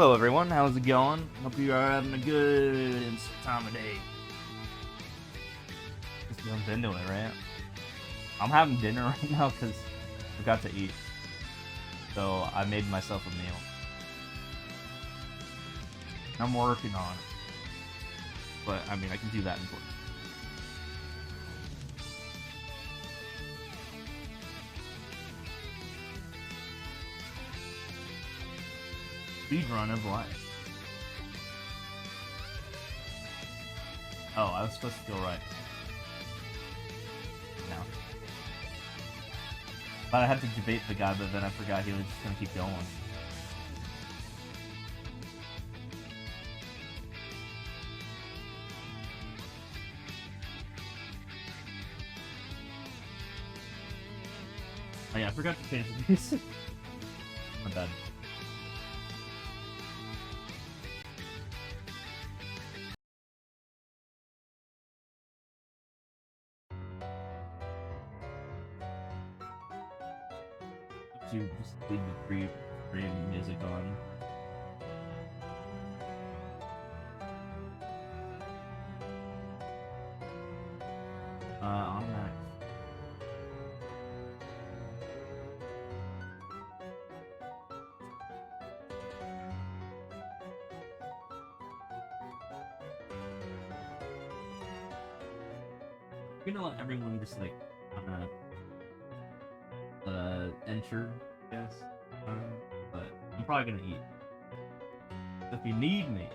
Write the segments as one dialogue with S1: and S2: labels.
S1: Hello everyone, how's it going? Hope you are having a good time of day. Just jump into it, right? I'm having dinner right now because I forgot to eat. So I made myself a meal. I'm working on it. But I mean I can do that in course. Speedrun of life. Oh, I was supposed to feel right. No. But I had to debate the guy, but then I forgot he was just gonna keep going. Oh yeah, I forgot to change the music. My bad. You just leave the free music on. Automatic. You're gonna let everyone just like kind of enter, I guess. But I'm probably gonna eat. If you need me,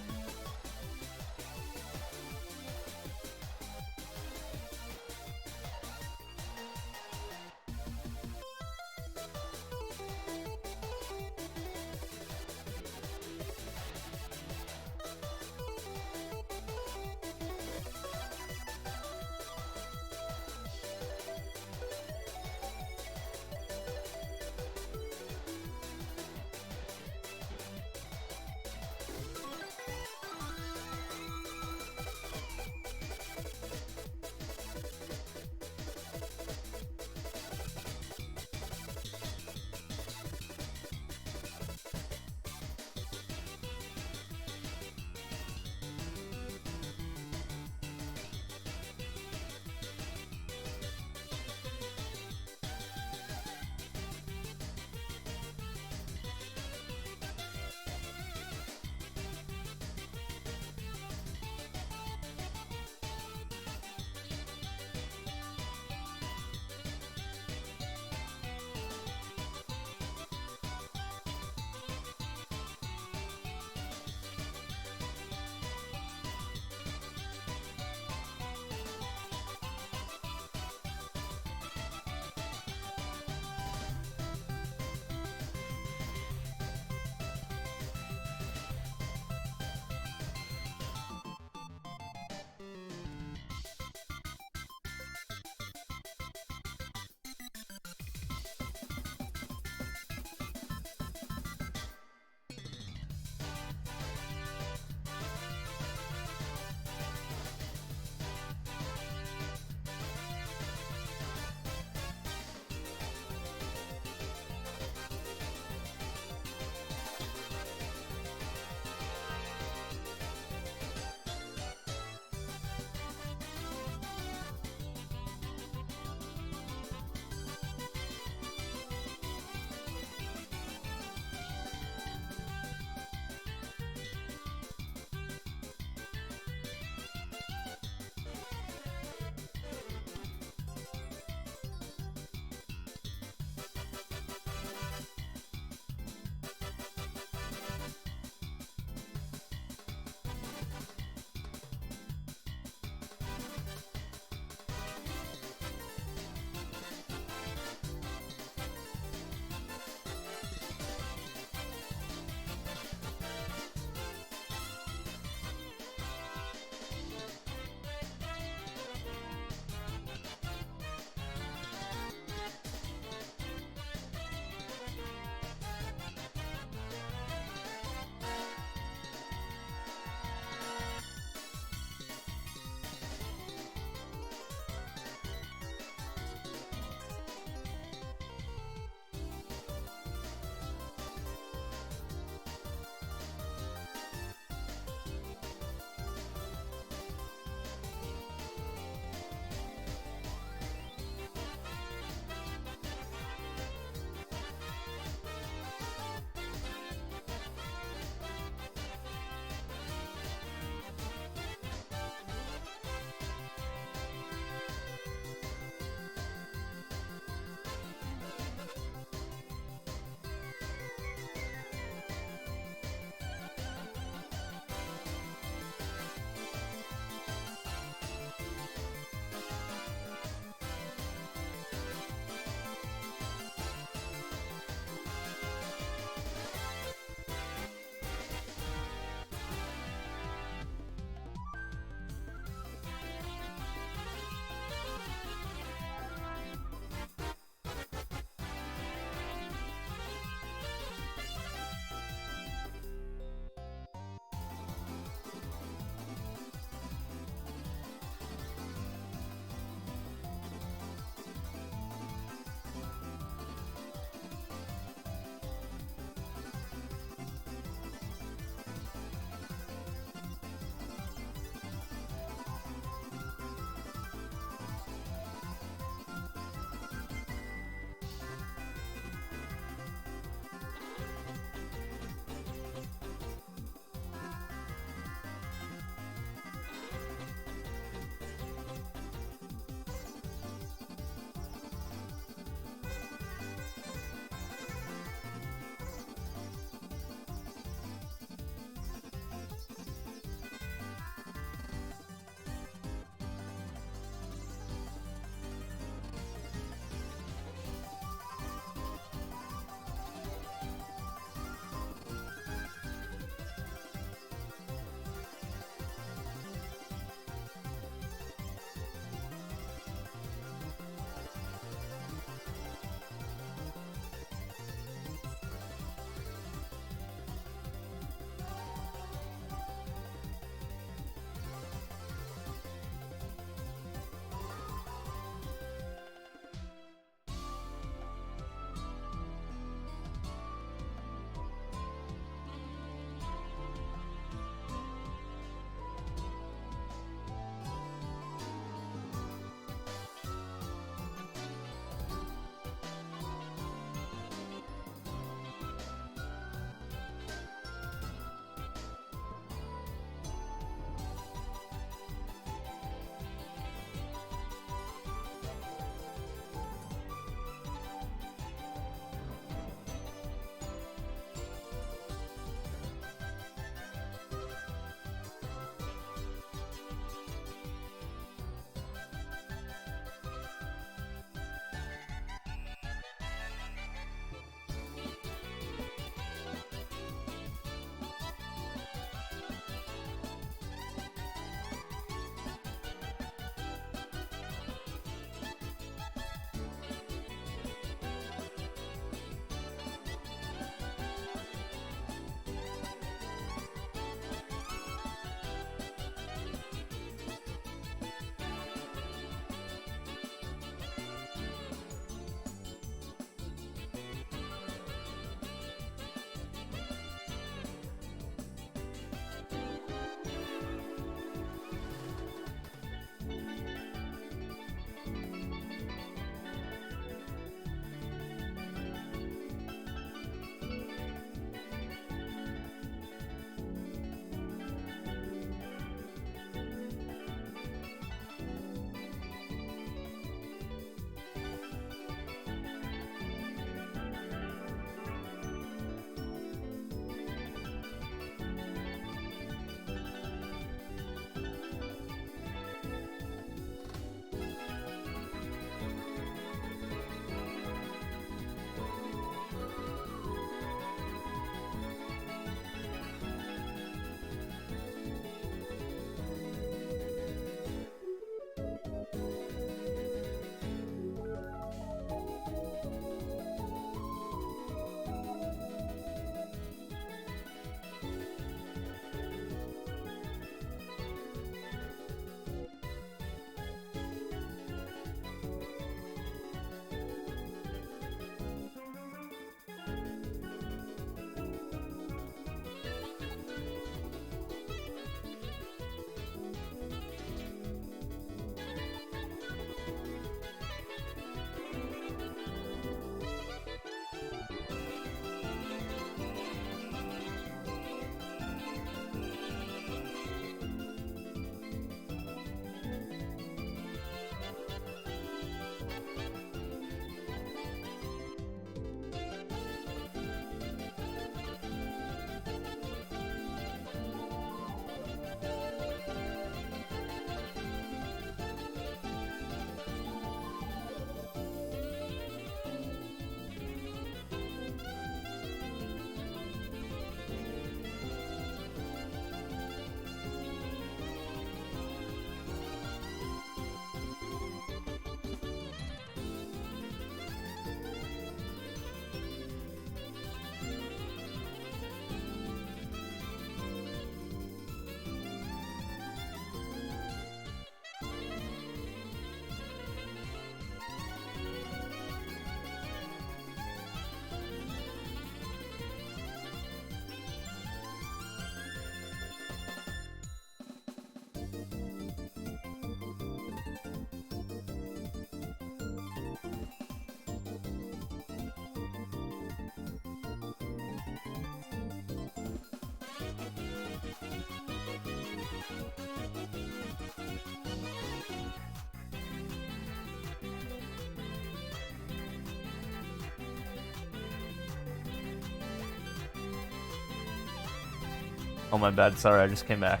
S1: Oh my bad, sorry, I just came back.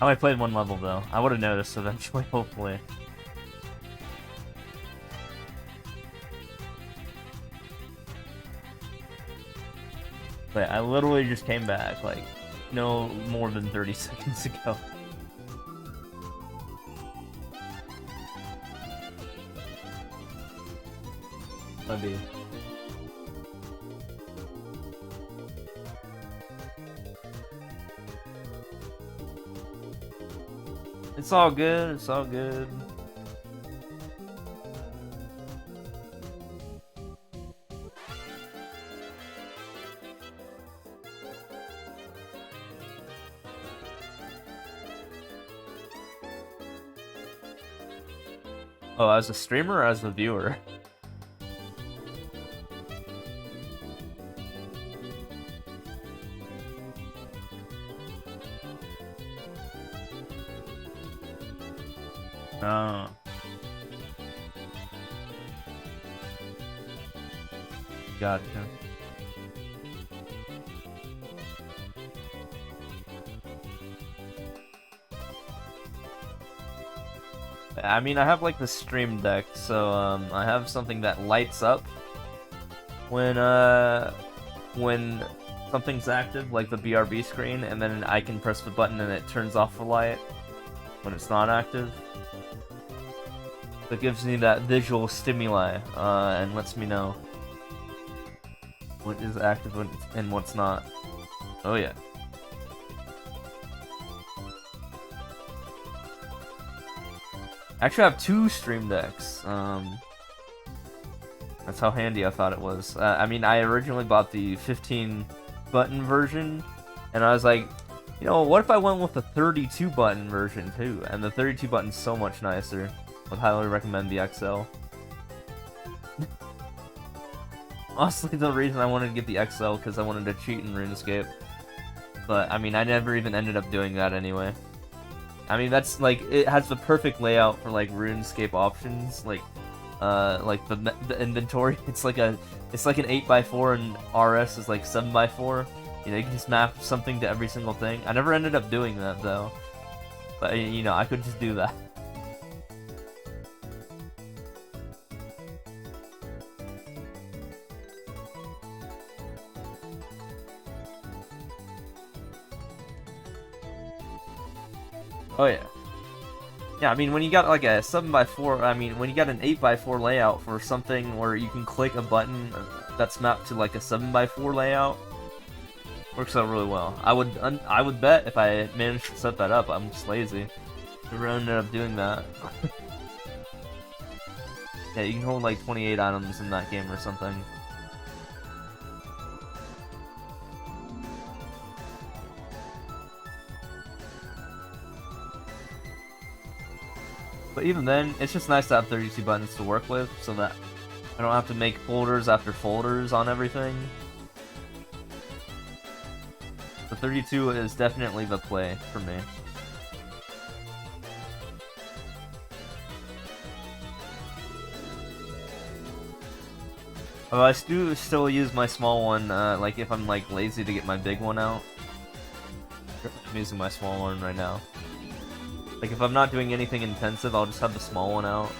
S1: I only played one level though. I would have noticed eventually, hopefully. But I literally just came back, like, no more than 30 seconds ago. Maybe. It's all good, it's all good. Oh, as a streamer or as a viewer? Oh. Gotcha. I mean, I have like the Stream Deck, so I have something that lights up when something's active, like the BRB screen, and then I can press the button and it turns off the light when it's not active. It gives me that visual stimuli and lets me know what is active and what's not. Oh yeah. Actually, I have two Stream Decks. That's how handy I thought it was. I mean, I originally bought the 15-button version, and I was like, you know, what if I went with the 32-button version too? And the 32-button's so much nicer. Would highly recommend the XL. Honestly, the reason I wanted to get the XL because I wanted to cheat in RuneScape. But, I mean, I never even ended up doing that anyway. I mean, that's, like, it has the perfect layout for, like, RuneScape options. Like the inventory. It's like an 8x4 and RS is like 7x4. You know, you can just map something to every single thing. I never ended up doing that, though. But, you know, I could just do that. Oh yeah. Yeah, I mean, when you got like a 7x4, I mean, when you got an 8x4 layout for something where you can click a button that's mapped to like a 7x4 layout, works out really well. I would bet if I managed to set that up. I'm just lazy. Never ended up doing that. Yeah, you can hold like 28 items in that game or something. But even then, it's just nice to have 32 buttons to work with, so that I don't have to make folders after folders on everything. The 32 is definitely the play for me. I do still use my small one, like if I'm like lazy to get my big one out. I'm using my small one right now. Like, if I'm not doing anything intensive, I'll just have the small one out.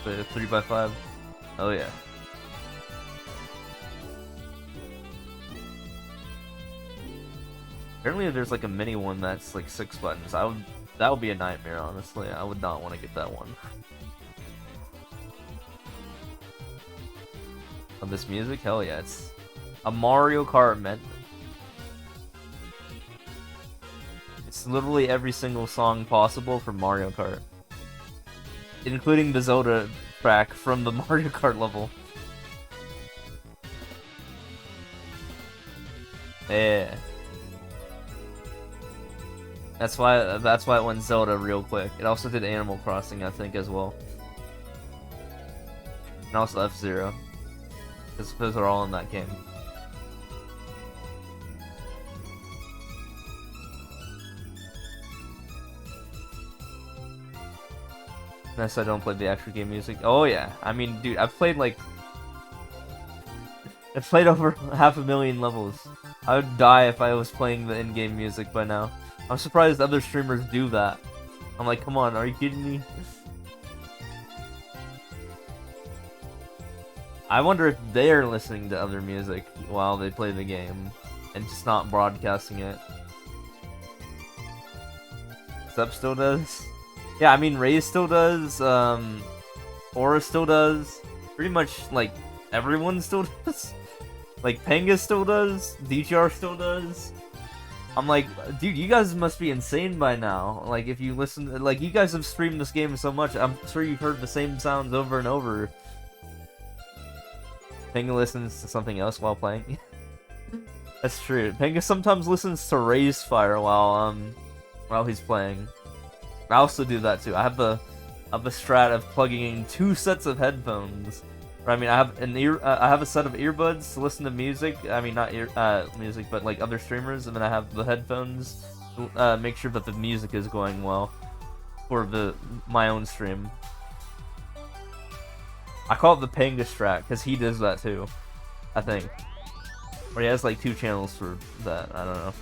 S1: The 3x5. Oh, yeah. Apparently there's, like, a mini one that's, like, 6 buttons. That would be a nightmare, honestly. I would not want to get that one. On this music? Hell yeah, it's a Mario Kart meant. It's literally every single song possible from Mario Kart. Including the Zelda track from the Mario Kart level. Yeah. That's why it went Zelda real quick. It also did Animal Crossing, I think, as well. And also F-Zero. Because those are all in that game. Unless I don't play the actual game music. Oh yeah, I mean, dude, I've played like It's played over 500,000 levels. I would die if I was playing the in-game music by now. I'm surprised other streamers do that. I'm like, come on, are you kidding me? I wonder if they're listening to other music while they play the game and just not broadcasting it. Sep still does. Yeah, I mean, Raze still does. Aura still does. Pretty much, like, everyone still does. Like, Penga still does. DGR still does. I'm like, dude, you guys must be insane by now. Like, if you listen, like, you guys have streamed this game so much, I'm sure you've heard the same sounds over and over. Penga listens to something else while playing. That's true. Penga sometimes listens to Raze Fire while he's playing. I also do that too. I have a strat of plugging in 2 sets of headphones. I mean, I have I have a set of earbuds to listen to music. I mean, not music, but like other streamers, and then I have the headphones to make sure that the music is going well for my own stream. I call it the Penga strat because he does that too, I think. Or he has like 2 channels for that. I don't know.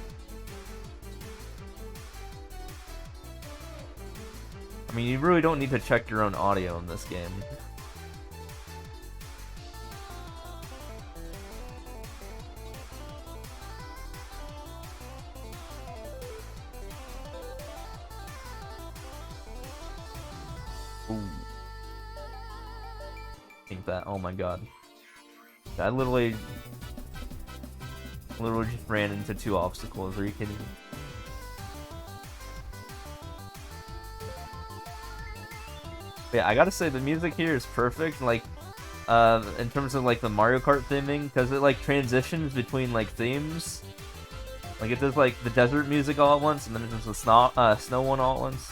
S1: I mean, you really don't need to check your own audio in this game. Ooh. Think that. Oh my god. I literally just ran into 2 obstacles. Are you kidding me? But yeah, I gotta say the music here is perfect. Like, in terms of like the Mario Kart theming, because it like transitions between like themes. Like it does like the desert music all at once, and then it does the snow one all at once.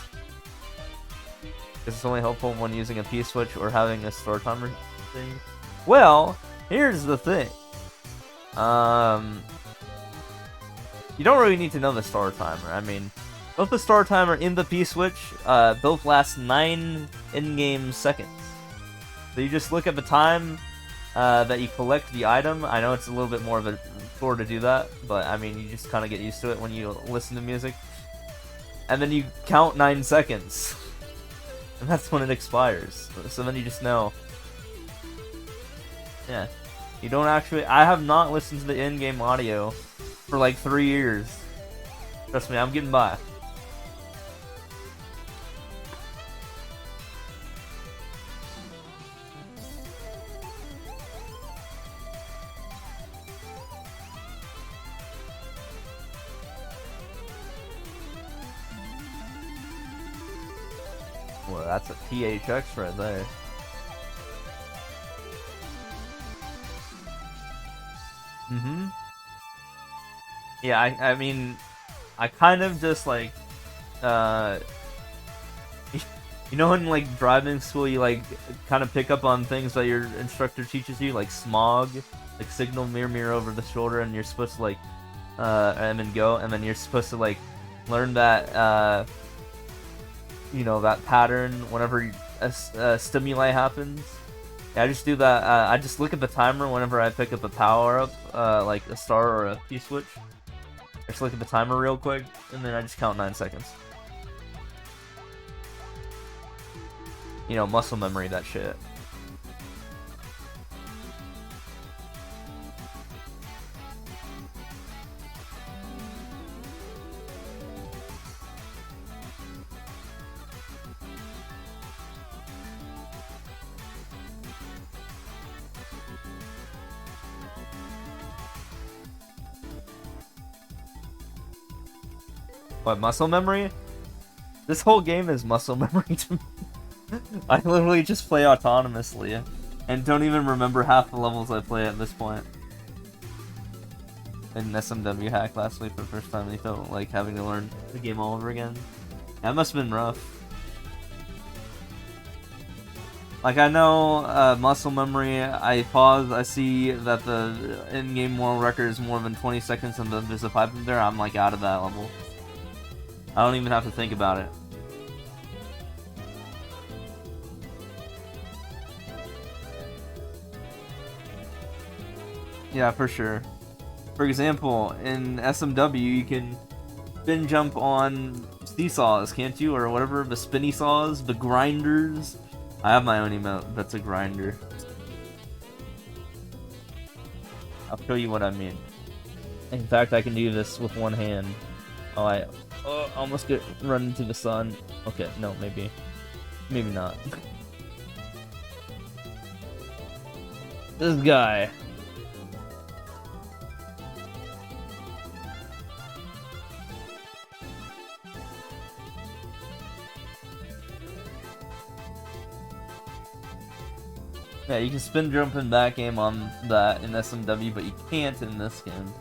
S1: This is only helpful when using a P-switch or having a store timer thing. Well, here's the thing. You don't really need to know the star timer. I mean, both the star timer and the P-switch, both last 9 in-game seconds. So you just look at the time that you collect the item. I know it's a little bit more of a chore to do that, but I mean, you just kind of get used to it when you listen to music. And then you count 9 seconds. And that's when it expires. So then you just know. Yeah. You don't actually... I have not listened to the in-game audio for like 3 years. Trust me, I'm getting by. Well, that's a THX right there. Yeah, I mean, I kind of just like, you know in like driving school you like kind of pick up on things that your instructor teaches you, like smog, like signal mirror over the shoulder, and you're supposed to like, and then go, and then you're supposed to like learn that, you know, that pattern whenever a stimuli happens. Yeah, I just do that. I just look at the timer whenever I pick up a power-up, like a star or a P-switch. I just look at the timer real quick, and then I just count 9 seconds. You know, muscle memory, that shit. What, muscle memory? This whole game is muscle memory to me. I literally just play autonomously and don't even remember half the levels I play at this point. In SMW hack last week for the first time, they felt like having to learn the game all over again. That must have been rough. Like, I know muscle memory, I pause, I see that the in-game world record is more than 20 seconds and then there's a pipe in there, I'm like out of that level. I don't even have to think about it. Yeah, for sure. For example, in SMW, you can spin jump on seesaws, can't you? Or whatever, the spinny saws, the grinders. I have my own emote that's a grinder. I'll show you what I mean. In fact, I can do this with one hand. Oh, I almost get run into the sun. Okay, no, maybe not. This guy. Yeah, you can spin jump in that game on that in SMW, but you can't in this game.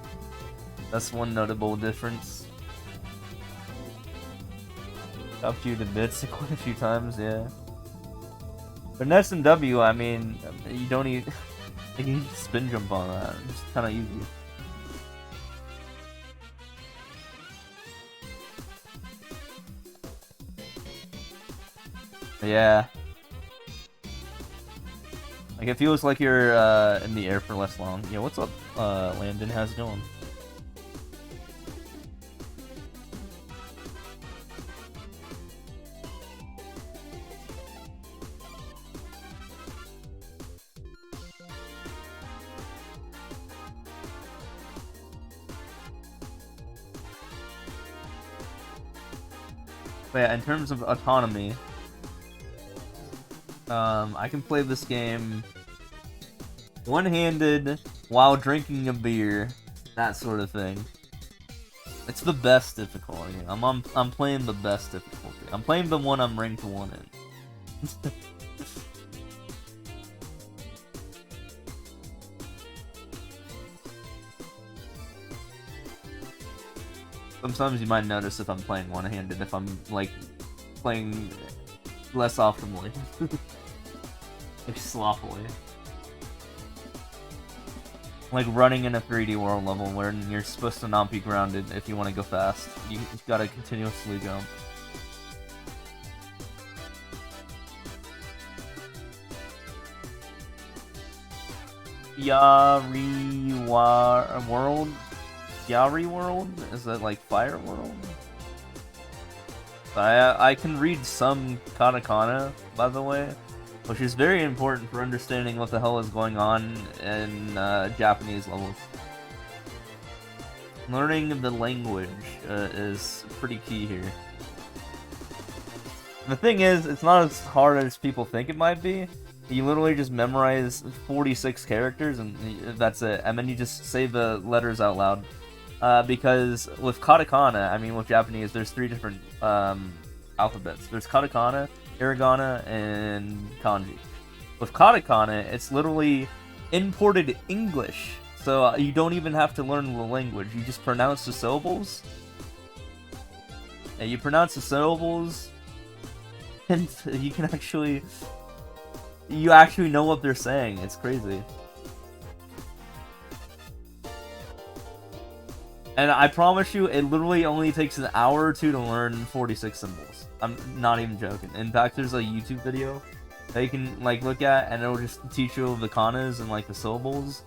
S1: That's one notable difference. Up you to bits quite a few times, yeah. But in SMW, I mean, you don't even you can spin jump on that. It's kind of easy. Yeah. Like, it feels like you're in the air for less long. Yo, what's up, Landon? How's it going? But yeah, in terms of autonomy, I can play this game one-handed while drinking a beer, that sort of thing. It's the best difficulty. I'm playing the best difficulty. I'm playing the one I'm ranked 1 in. Sometimes you might notice if I'm playing one-handed, if I'm, like, playing less optimally. Like, sloppily. Like running in a 3D world level where you're supposed to not be grounded if you want to go fast. You gotta continuously jump. Yari World? Yari World? Is that like Fire World? I can read some katakana, by the way, which is very important for understanding what the hell is going on in Japanese levels. Learning the language is pretty key here. The thing is, it's not as hard as people think it might be. You literally just memorize 46 characters and that's it, and then you just say the letters out loud. Because with katakana, I mean with Japanese, there's 3 different alphabets. There's katakana, hiragana, and kanji. With katakana, it's literally imported English, so you don't even have to learn the language. You just pronounce the syllables. And you pronounce the syllables, and you can actually... You actually know what they're saying. It's crazy. And I promise you, it literally only takes an hour or 2 to learn 46 symbols. I'm not even joking. In fact, there's a YouTube video that you can like look at, and it'll just teach you the kanas and like the syllables.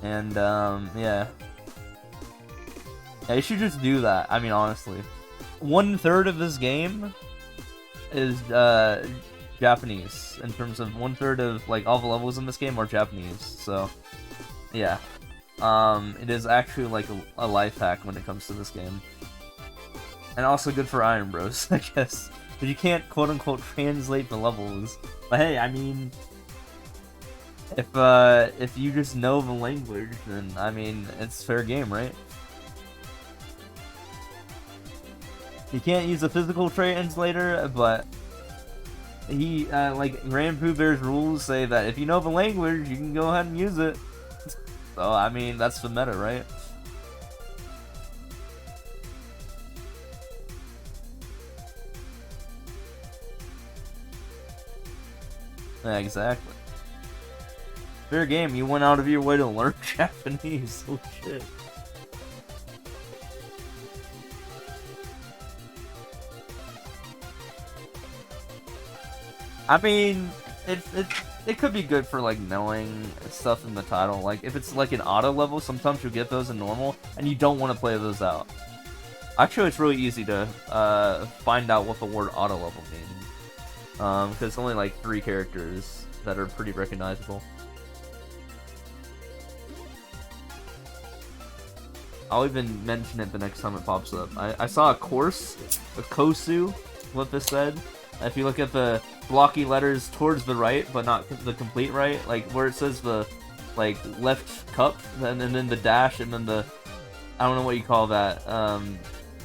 S1: And yeah, you should just do that. I mean, honestly, 1/3 of this game is Japanese. In terms of 1/3 of like all the levels in this game are Japanese. So yeah. It is actually like a life hack when it comes to this game. And also good for Iron Bros, I guess. But you can't quote-unquote translate the levels. But hey, I mean... If you just know the language, then, I mean, it's fair game, right? You can't use a physical translator, but... like, Grand Pooh Bear's rules say that if you know the language, you can go ahead and use it. So, I mean, that's the meta, right? Yeah, exactly. Fair game, you went out of your way to learn Japanese. Oh shit. I mean, it could be good for like knowing stuff in the title. Like if it's like an auto level, sometimes you'll get those in normal, and you don't want to play those out. Actually, it's really easy to find out what the word auto level means, because it's only like 3 characters that are pretty recognizable. I'll even mention it the next time it pops up. I saw a course, a Kosu, what this said. If you look at the blocky letters towards the right, but not the complete right, like where it says the like left cup, and then the dash, and then the, I don't know what you call that,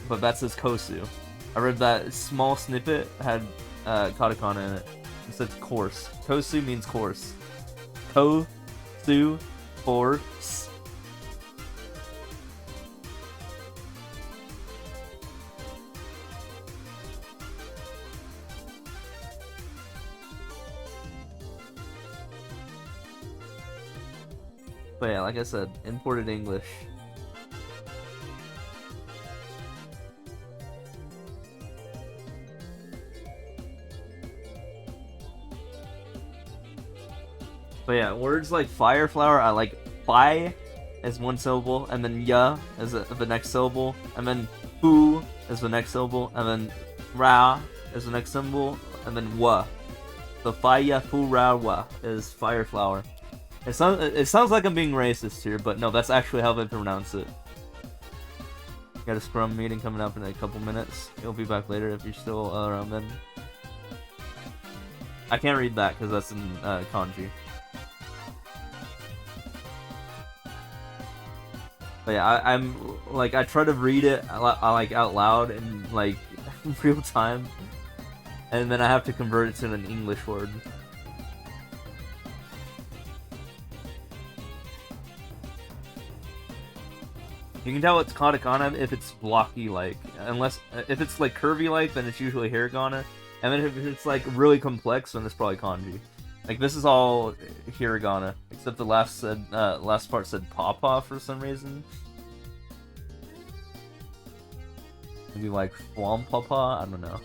S1: but that says Kosu. I read that small snippet had katakana in it. It says course. Kosu means course. Kosu, course. But yeah, like I said, imported English. But yeah, words like fire flower, I like fi as 1 syllable, and then ya as the next syllable, and then fu as the next syllable, and then ra as the next symbol, and then wa. So fi ya fu ra wa is fire flower. It sounds like I'm being racist here, but no, that's actually how they pronounce it. Got a scrum meeting coming up in a couple minutes. You'll be back later if you're still around then. I can't read that because that's in kanji. But yeah, I'm like, I try to read it like out loud in like real time, and then I have to convert it to an English word. You can tell it's katakana if it's blocky-like. Unless, if it's like curvy-like, then it's usually hiragana. And then if it's like really complex, then it's probably kanji. Like this is all hiragana, except the last part said papa for some reason. Maybe like flam papa, I don't know.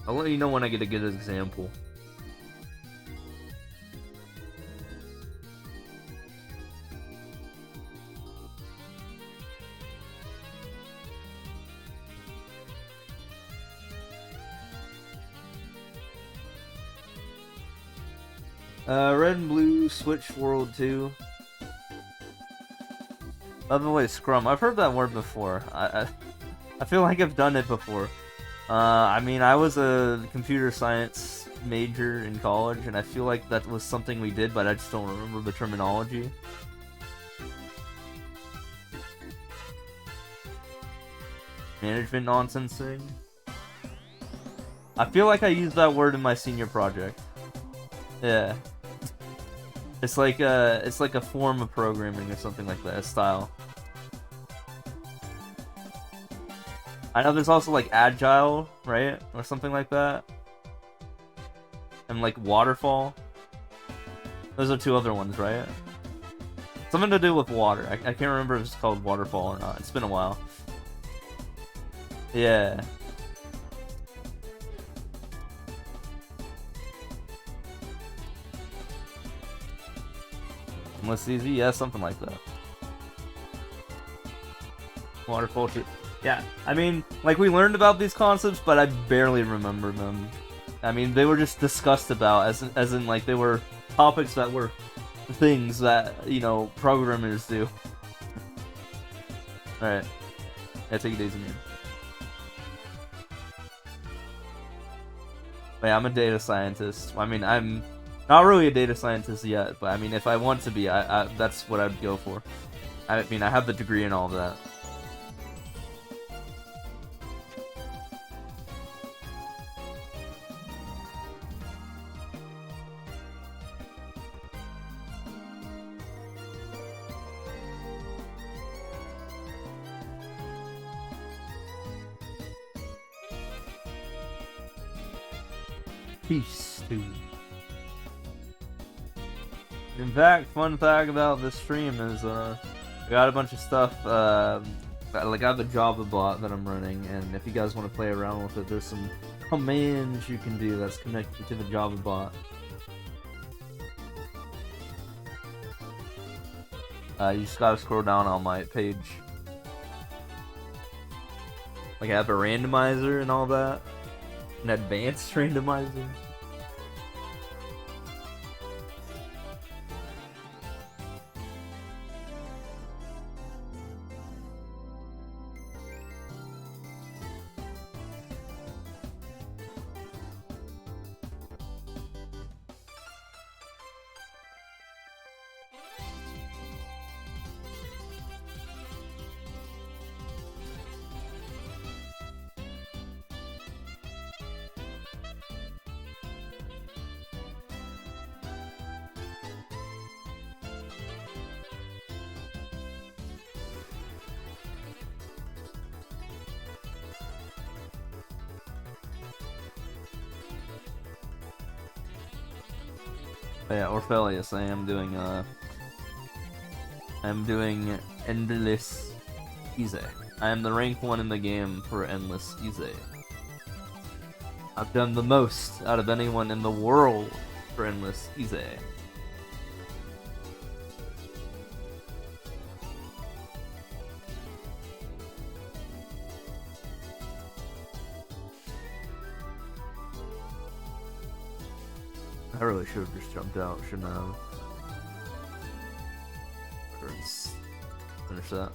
S1: I'll let you know when I get a good example. Red and Blue Switch World 2. By the way, Scrum. I've heard that word before. I feel like I've done it before. I mean, I was a computer science major in college, and I feel like that was something we did, but I just don't remember the terminology. Management nonsense thing. I feel like I used that word in my senior project. Yeah. It's like a form of programming or something like that, a style. I know there's also like agile, right? Or something like that. And like waterfall. Those are 2 other ones, right? Something to do with water. I can't remember if it's called waterfall or not. It's been a while. Yeah. Unless easy, yeah, something like that. Waterfall shit. Yeah, I mean, like, we learned about these concepts, but I barely remember them. I mean, they were just discussed about, as in, like, they were topics that were things that, you know, programmers do. Alright. Yeah, take it easy, man. But yeah, I'm a data scientist. I mean, I'm not really a data scientist yet, but I mean, if I want to be, that's what I'd go for. I mean, I have the degree and all of that. Peace, dude. In fact, fun fact about this stream is, I got a bunch of stuff, Like, I have a Java bot that I'm running, and if you guys want to play around with it, there's some commands you can do that's connected to the Java bot. You just gotta scroll down on my page. Like, I have a randomizer and all that. An advanced randomizer. Yeah, Orpheus, I'm doing Endless Easy. I am the rank 1 in the game for Endless Easy. I've done the most out of anyone in the world for Endless Easy. I really should have just jumped out, shouldn't I have? Finish that.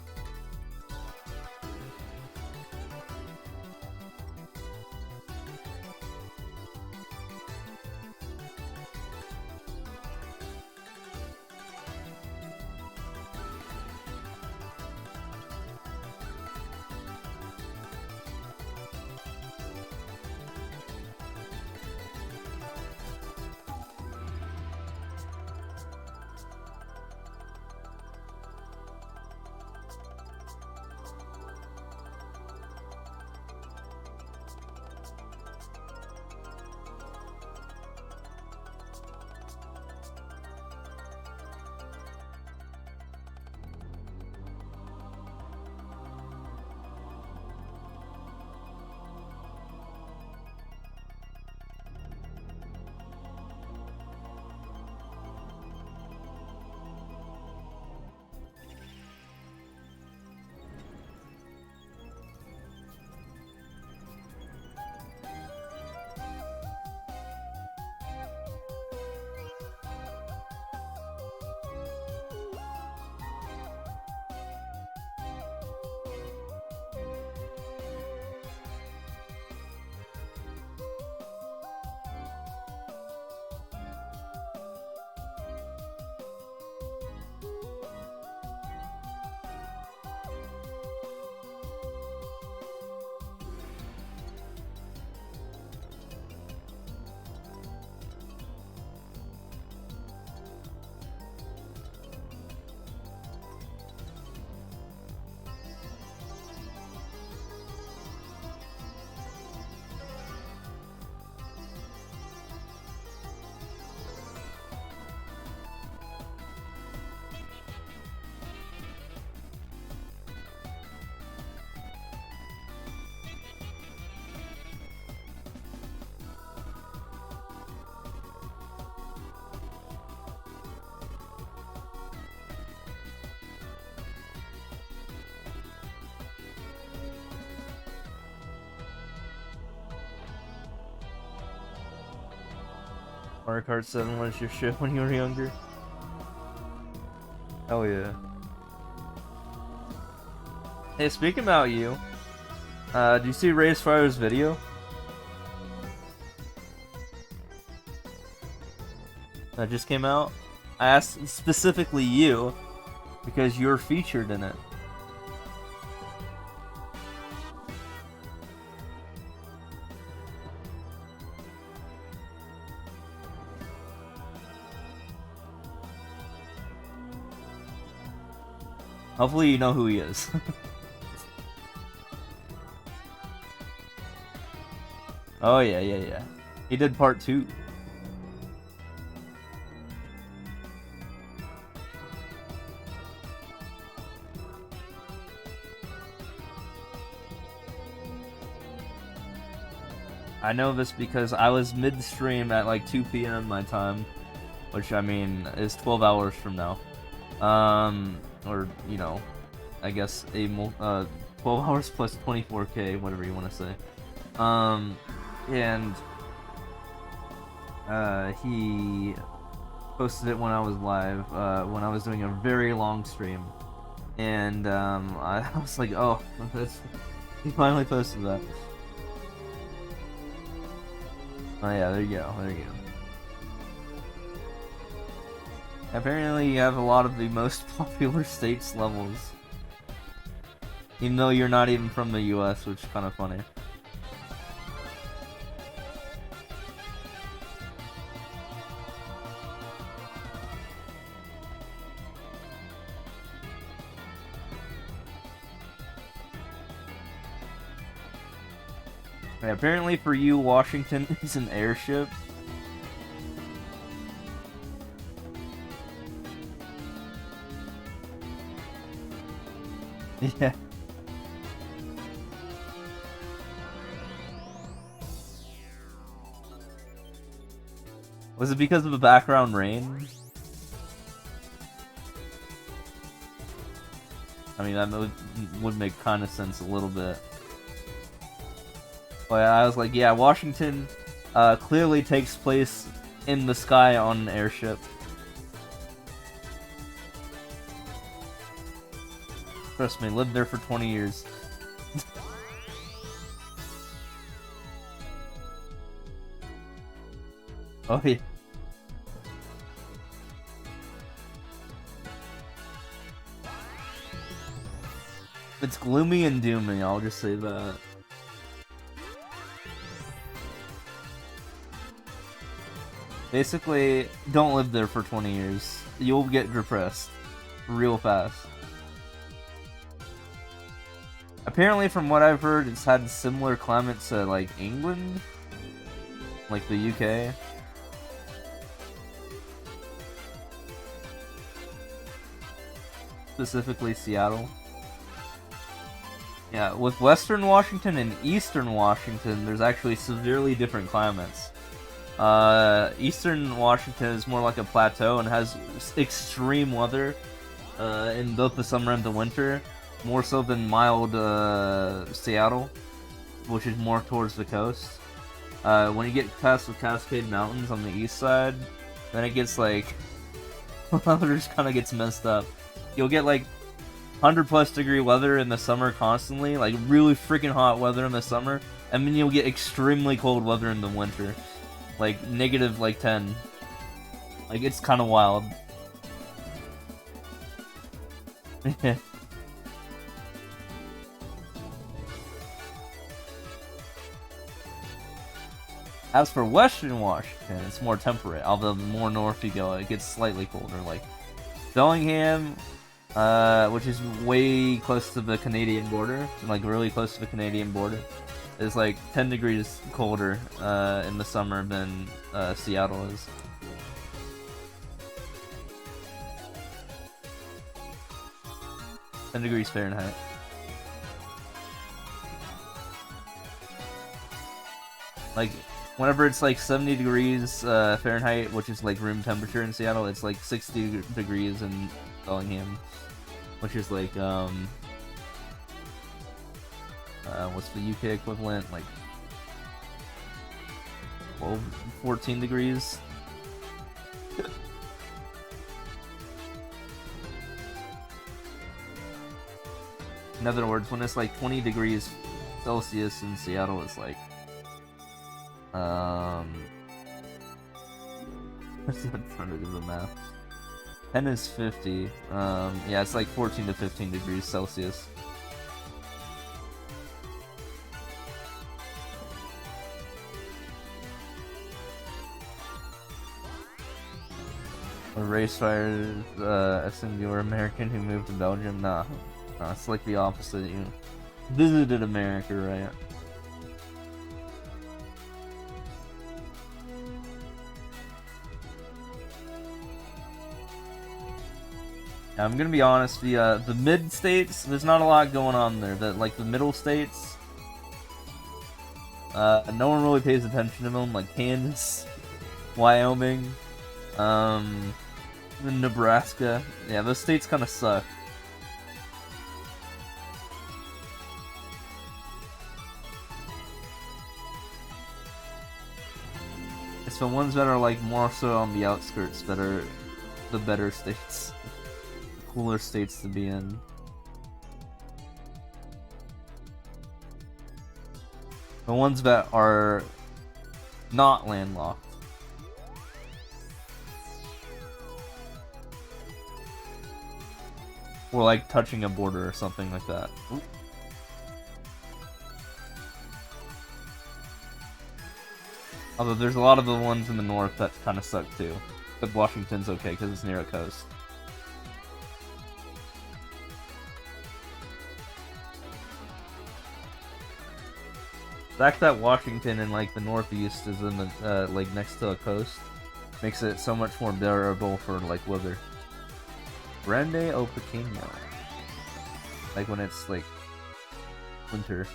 S1: Mario Kart 7 was your shit when you were younger? Hell yeah. Hey, speaking about you, do you see Racefire's video? That just came out? I asked specifically you, because you're featured in it. Hopefully you know who he is. Oh yeah. He did part 2. I know this because I was midstream at like 2 p.m. my time, which I mean is 12 hours from now. Or you know, I guess 12 hours plus 24K, whatever you want to say. And he posted it when I was live, when I was doing a very long stream, and I was like, oh, he finally posted that. Oh yeah, there you go, there you go. Apparently you have a lot of the most popular states levels, even though you're not even from the US, which is kind of funny. Yeah, apparently for you, Washington is an airship. Yeah. Was it because of the background rain? I mean, that would make kind of sense a little bit. But I was like, yeah, Washington clearly takes place in the sky on an airship. Trust me, lived there for 20 years. Oh yeah. It's gloomy and doomy, I'll just say that. Basically, don't live there for 20 years. You'll get depressed real fast. Apparently, from what I've heard, it's had similar climates to, like, England? Like the UK? Specifically Seattle. Yeah, with Western Washington and Eastern Washington, there's actually severely different climates. Eastern Washington is more like a plateau and has extreme weather in both the summer and the winter, more so than mild Seattle, which is more towards the coast. When you get past the Cascade Mountains on the east side, then it gets like weather just kind of gets messed up. You'll get like 100+ degree weather in the summer constantly, like really freaking hot weather in the summer, and then you'll get extremely cold weather in the winter. Like negative like 10. Like it's kind of wild. As for Western Washington, it's more temperate. Although the more north you go, it gets slightly colder. Like Bellingham, which is way close to the Canadian border, like really close to the Canadian border, is like 10 degrees colder in the summer than Seattle is. degrees Fahrenheit. Like, whenever it's like 70 degrees Fahrenheit, which is like room temperature in Seattle, it's like 60 degrees in Bellingham, which is like, what's the UK equivalent? Like 12, 14 degrees? In other words, when it's like 20 degrees Celsius in Seattle, it's like, I'm trying to do the math. 10 is 50. Yeah, it's like 14 to 15 degrees Celsius. A race fire, assumed you were American who moved to Belgium? Nah. Nah, it's like the opposite. You visited America, right? I'm gonna be honest, the mid states, there's not a lot going on there. The middle states, No one really pays attention to them, like Kansas, Wyoming, Nebraska. Yeah, those states kind of suck. It's the ones that are like more so on the outskirts that are the better states, the cooler states to be in. The ones that are not landlocked. Or like touching a border or something like that. Oop. Although there's a lot of the ones in the north that kind of suck too. But Washington's okay because it's near a coast. The fact that Washington in like the northeast is in the like next to a coast makes it so much more bearable for like weather. Grande o Pequeño. Like when it's like winter.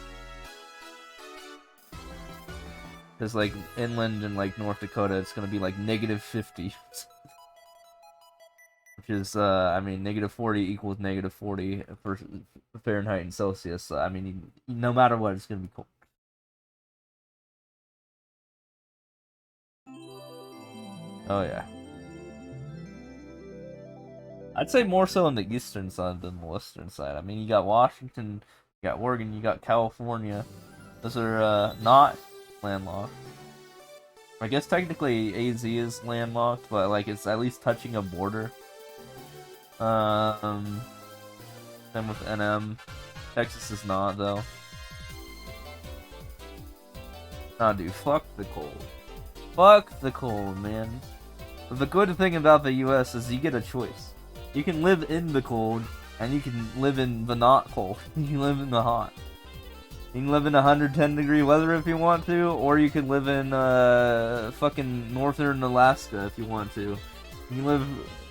S1: Because like inland in like North Dakota it's gonna be like -50. Which is I mean -40 equals -40 for Fahrenheit and Celsius. So, I mean no matter what it's gonna be cold. Oh yeah. I'd say more so on the eastern side than the western side. I mean, you got Washington, you got Oregon, you got California. Those are not landlocked. I guess technically AZ is landlocked, but like it's at least touching a border. Same with NM. Texas is not though. Nah, dude, fuck the cold. Fuck the cold, man. But the good thing about the US is you get a choice. You can live in the cold, and you can live in the not cold. You can live in the hot. You can live in 110-degree weather if you want to, or you can live in fucking northern Alaska if you want to. You can live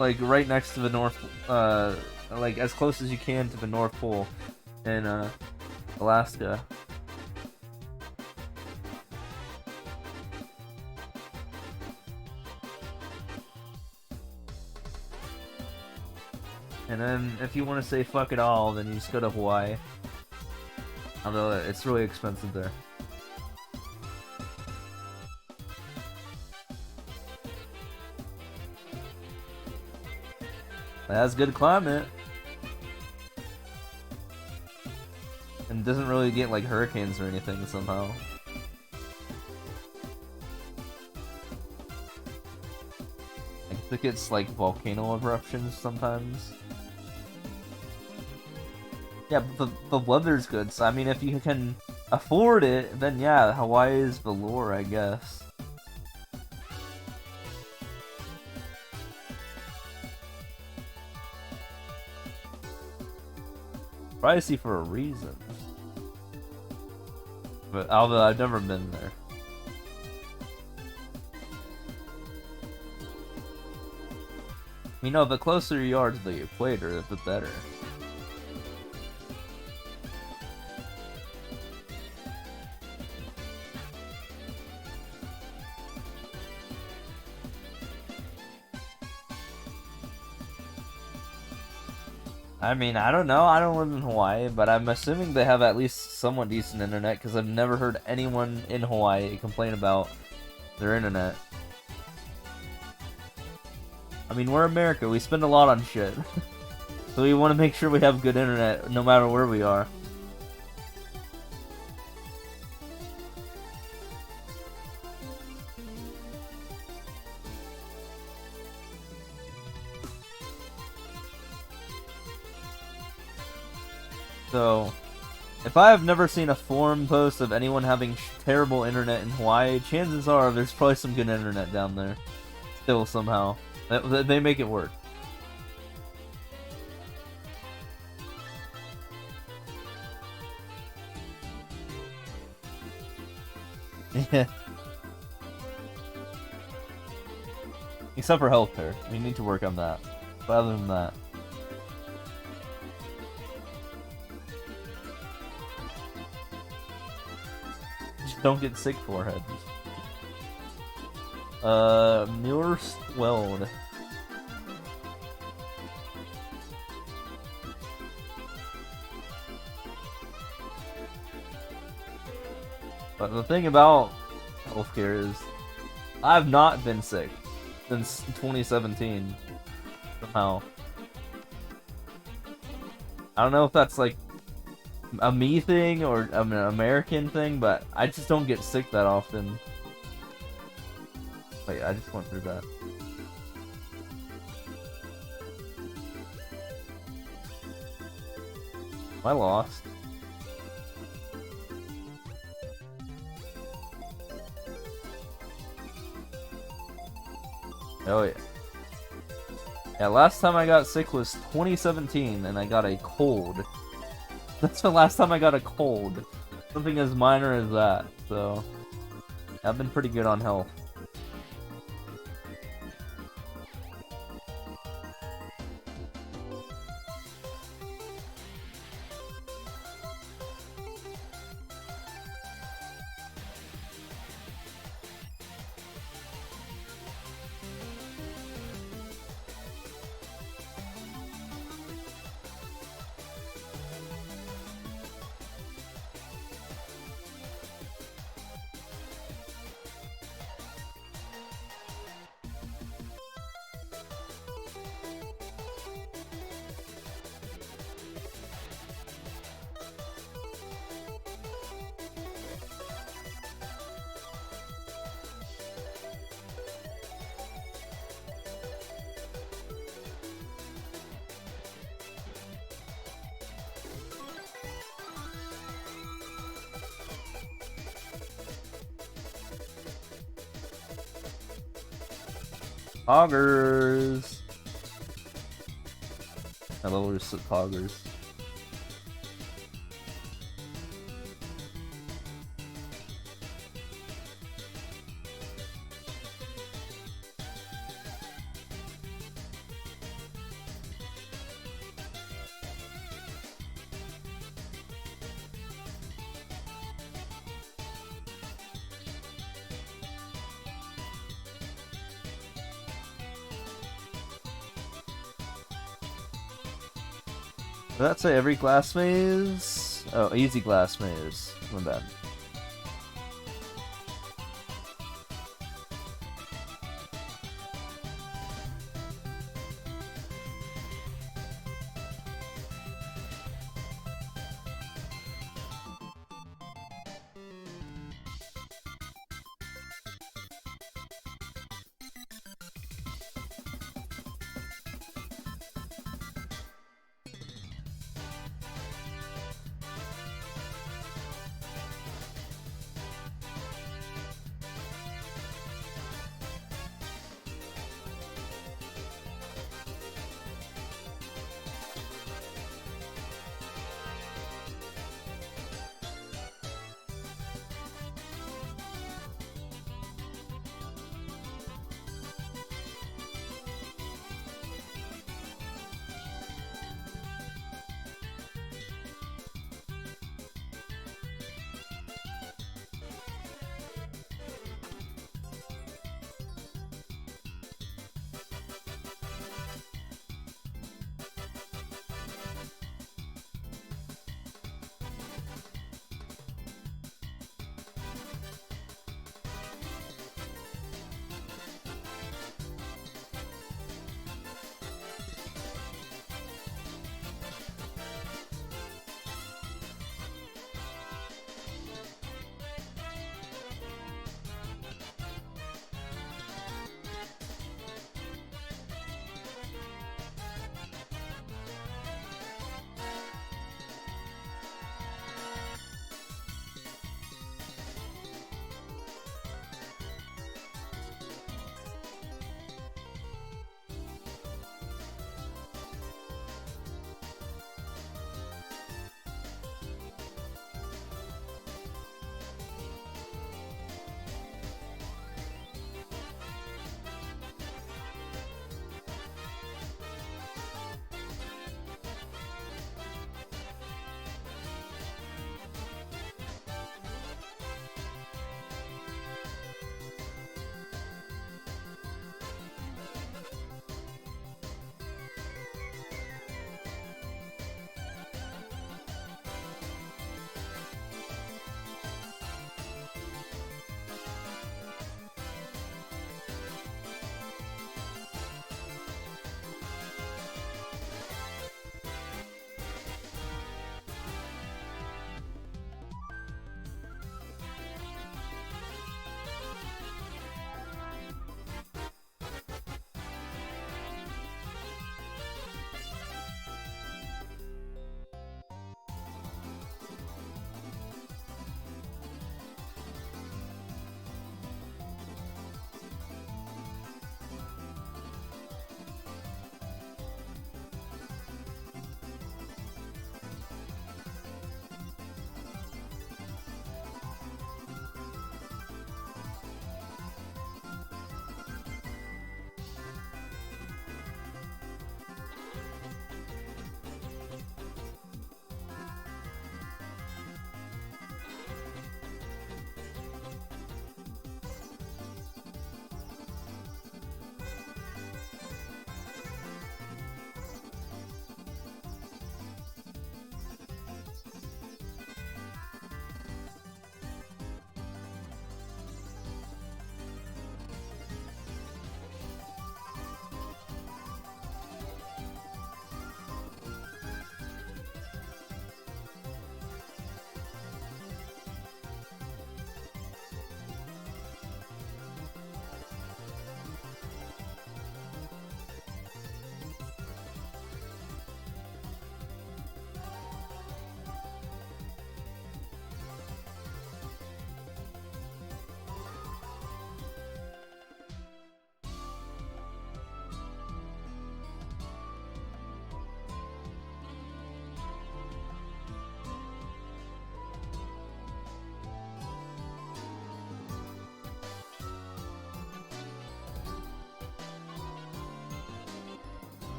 S1: like right next to the north, like as close as you can to the North Pole in Alaska. And then, if you want to say fuck it all, then you just go to Hawaii. Although, it's really expensive there. It has good climate. And doesn't really get, like, hurricanes or anything, somehow. I think it's, like, volcano eruptions sometimes. Yeah, but the weather's good, so I mean, if you can afford it, then yeah, Hawaii is velour, I guess. Pricey for a reason. But although I've never been there. You know, the closer you are to the equator, the better. I mean, I don't know. I don't live in Hawaii, but I'm assuming they have at least somewhat decent internet because I've never heard anyone in Hawaii complain about their internet. I mean, we're America. We spend a lot on shit. So we want to make sure we have good internet no matter where we are. So, if I have never seen a forum post of anyone having terrible internet in Hawaii, chances are there's probably some good internet down there. Still, somehow. They make it work. Yeah. Except for healthcare. We need to work on that. But other than that... just don't get sick forehead. Muirsweld. But the thing about healthcare is, I've not been sick since 2017. Somehow. I don't know if that's like a me thing or an American thing, but I just don't get sick that often. Wait, I just went through that. Am I lost? Oh yeah. Yeah, last time I got sick was 2017 and I got a cold. That's the last time I got a cold. Something as minor as that, so I've been pretty good on health. Poggers! I love just poggers. Did that say every glass maze? Oh, easy glass maze. My bad.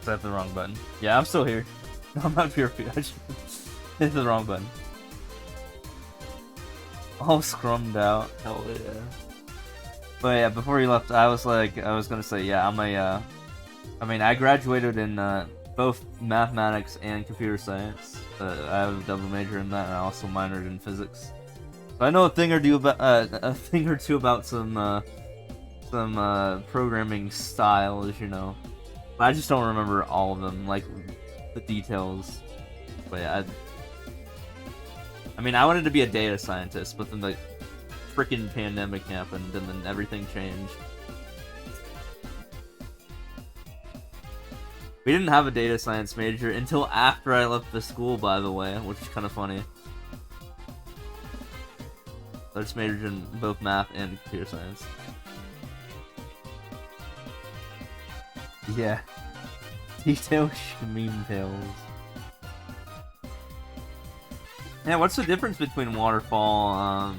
S1: That's the wrong button. Yeah, I'm still here. I'm not pure. I just hit the wrong button. All scrummed out. Hell yeah. But yeah, before you left, I was gonna say, yeah, I mean, I graduated in both mathematics and computer science. I have a double major in that, and I also minored in physics. So I know a thing or two about some programming styles, you know. But I just don't remember all of them, like the details. But yeah, I mean, I wanted to be a data scientist, but then the freaking pandemic happened, and then everything changed. We didn't have a data science major until after I left the school, by the way, which is kind of funny. I just majored in both math and computer science. Yeah. Detail meme tails. Yeah, what's the difference between Waterfall,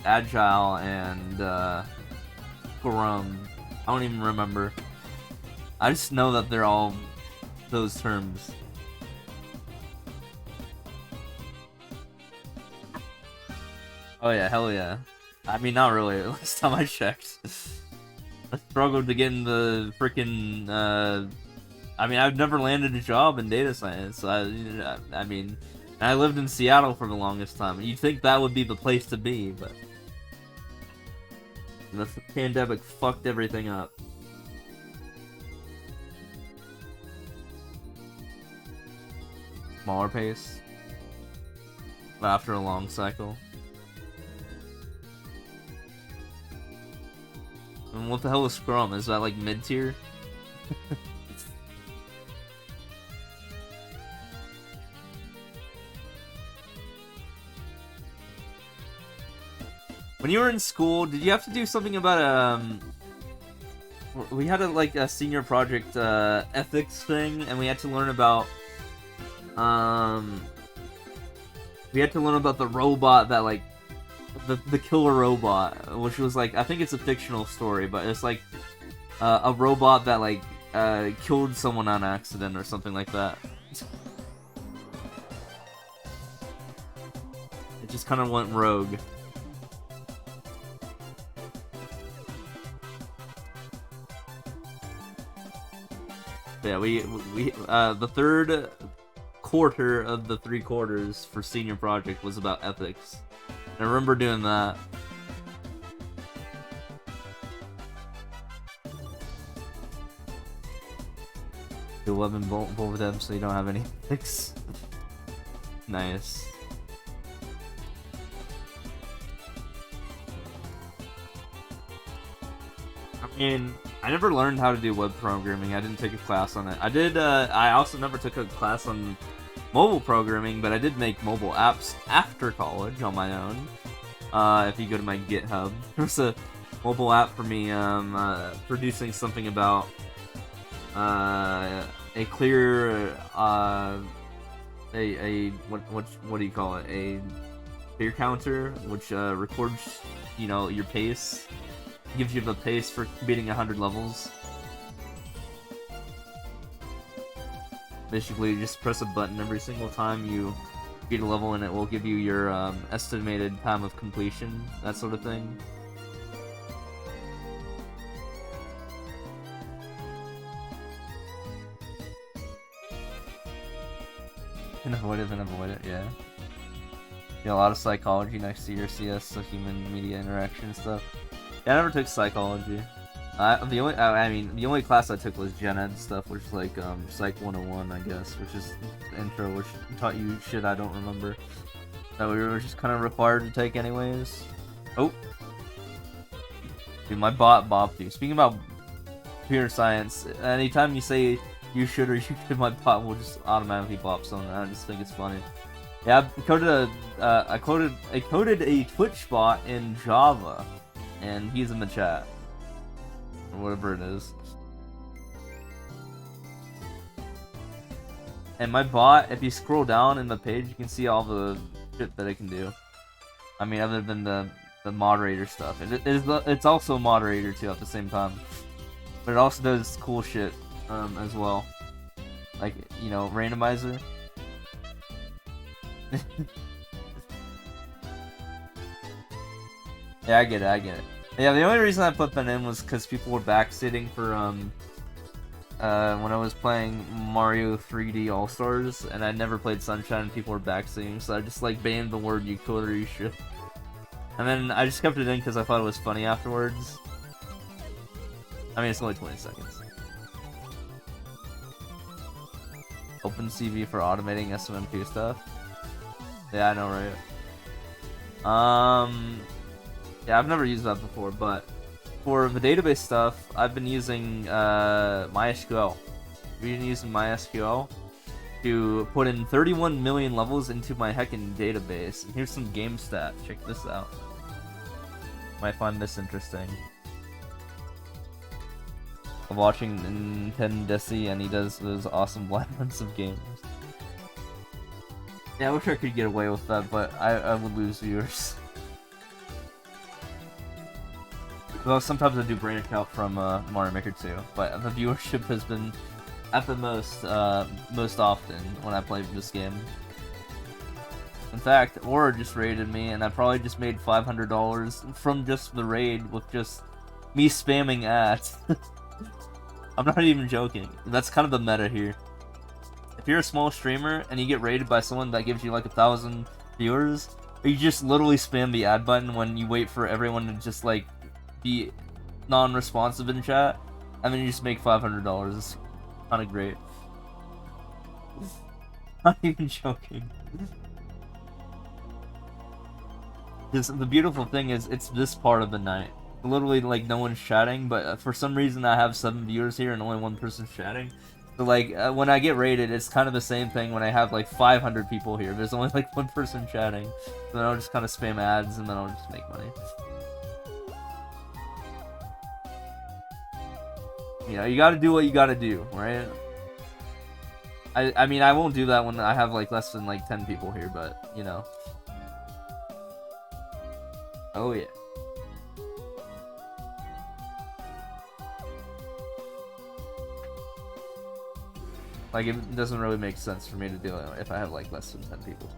S1: Agile, and Scrum? I don't even remember. I just know that they're all those terms. Oh yeah, hell yeah. I mean, not really. Last time I checked. I struggled to get in the freaking, I mean, I've never landed a job in data science. So I mean, I lived in Seattle for the longest time. You'd think that would be the place to be, but the pandemic fucked everything up. Smaller pace, but after a long cycle. And what the hell is Scrum? Is that like mid-tier? When you were in school, did you have to do something about we had a senior project ethics thing, and we had to learn about the robot that like the killer robot, which was like, I think it's a fictional story, but it's like a robot that like killed someone on accident or something like that. It just kind of went rogue. Yeah, we the third quarter of the 3 quarters for senior project was about ethics. I remember doing that. Do 11 bolt with them so you don't have any ethics. Nice. I mean, I never learned how to do web programming. I didn't take a class on it. I did, I also never took a class on mobile programming, but I did make mobile apps after college on my own. If you go to my GitHub, there's a mobile app for me, producing something about, a clear, what do you call it? A clear counter, which, records, you know, your pace. Gives you the pace for beating 100 levels. Basically, you just press a button every single time you beat a level, and it will give you your estimated time of completion, that sort of thing. Can avoid it, yeah. Yeah, a lot of psychology next to your CS, so human media interaction and stuff. Yeah, I never took psychology. The only class I took was Gen Ed stuff, which is like Psych 101, I guess, which is intro, which taught you shit I don't remember that we were just kind of required to take anyways. Oh, dude, my bot bopped you. Speaking about computer science, anytime you say you should or you could, my bot will just automatically bop something. I just think it's funny. Yeah, I coded a Twitch bot in Java. And he's in the chat. Or whatever it is. And my bot, if you scroll down in the page, you can see all the shit that it can do. I mean, other than the moderator stuff. It's also a moderator too at the same time. But it also does cool shit as well. like, you know, randomizer. Yeah, I get it, I get it. Yeah, the only reason I put that in was because people were backseating for, when I was playing Mario 3D All-Stars, and I never played Sunshine, and people were backseating, so I just, like, banned the word utility shit. And then I just kept it in because I thought it was funny afterwards. I mean, it's only 20 seconds. OpenCV for automating SMMP stuff. Yeah, I know, right? Yeah, I've never used that before, but for the database stuff, I've been using MySQL. I've been using MySQL to put in 31 million levels into my heckin' database. And here's some game stat. Check this out. Might find this interesting. I'm watching Nintendo and he does those awesome blind runs of games. Yeah, I wish I could get away with that, but I would lose viewers. Well, sometimes I do branch out from Mario Maker 2, but the viewership has been at the most often when I play this game. In fact, Aura just raided me, and I probably just made $500 from just the raid with just me spamming ads. I'm not even joking. That's kind of the meta here. If you're a small streamer and you get raided by someone that gives you like 1,000 viewers, you just literally spam the ad button when you wait for everyone to just like be non-responsive in chat, and then you just make $500. It's kind of great. Not even joking. The beautiful thing is, it's this part of the night. Literally, like, no one's chatting, but for some reason I have 7 viewers here and only 1 person's chatting. So, like, when I get rated, it's kind of the same thing when I have, like, 500 people here. There's only, like, 1 person chatting. So then I'll just kind of spam ads, and then I'll just make money. You know, you gotta do what you gotta do, right? I mean, I won't do that when I have, like, less than, like, 10 people here, but, you know. Oh, yeah. Like, it doesn't really make sense for me to do it if I have, like, less than 10 people.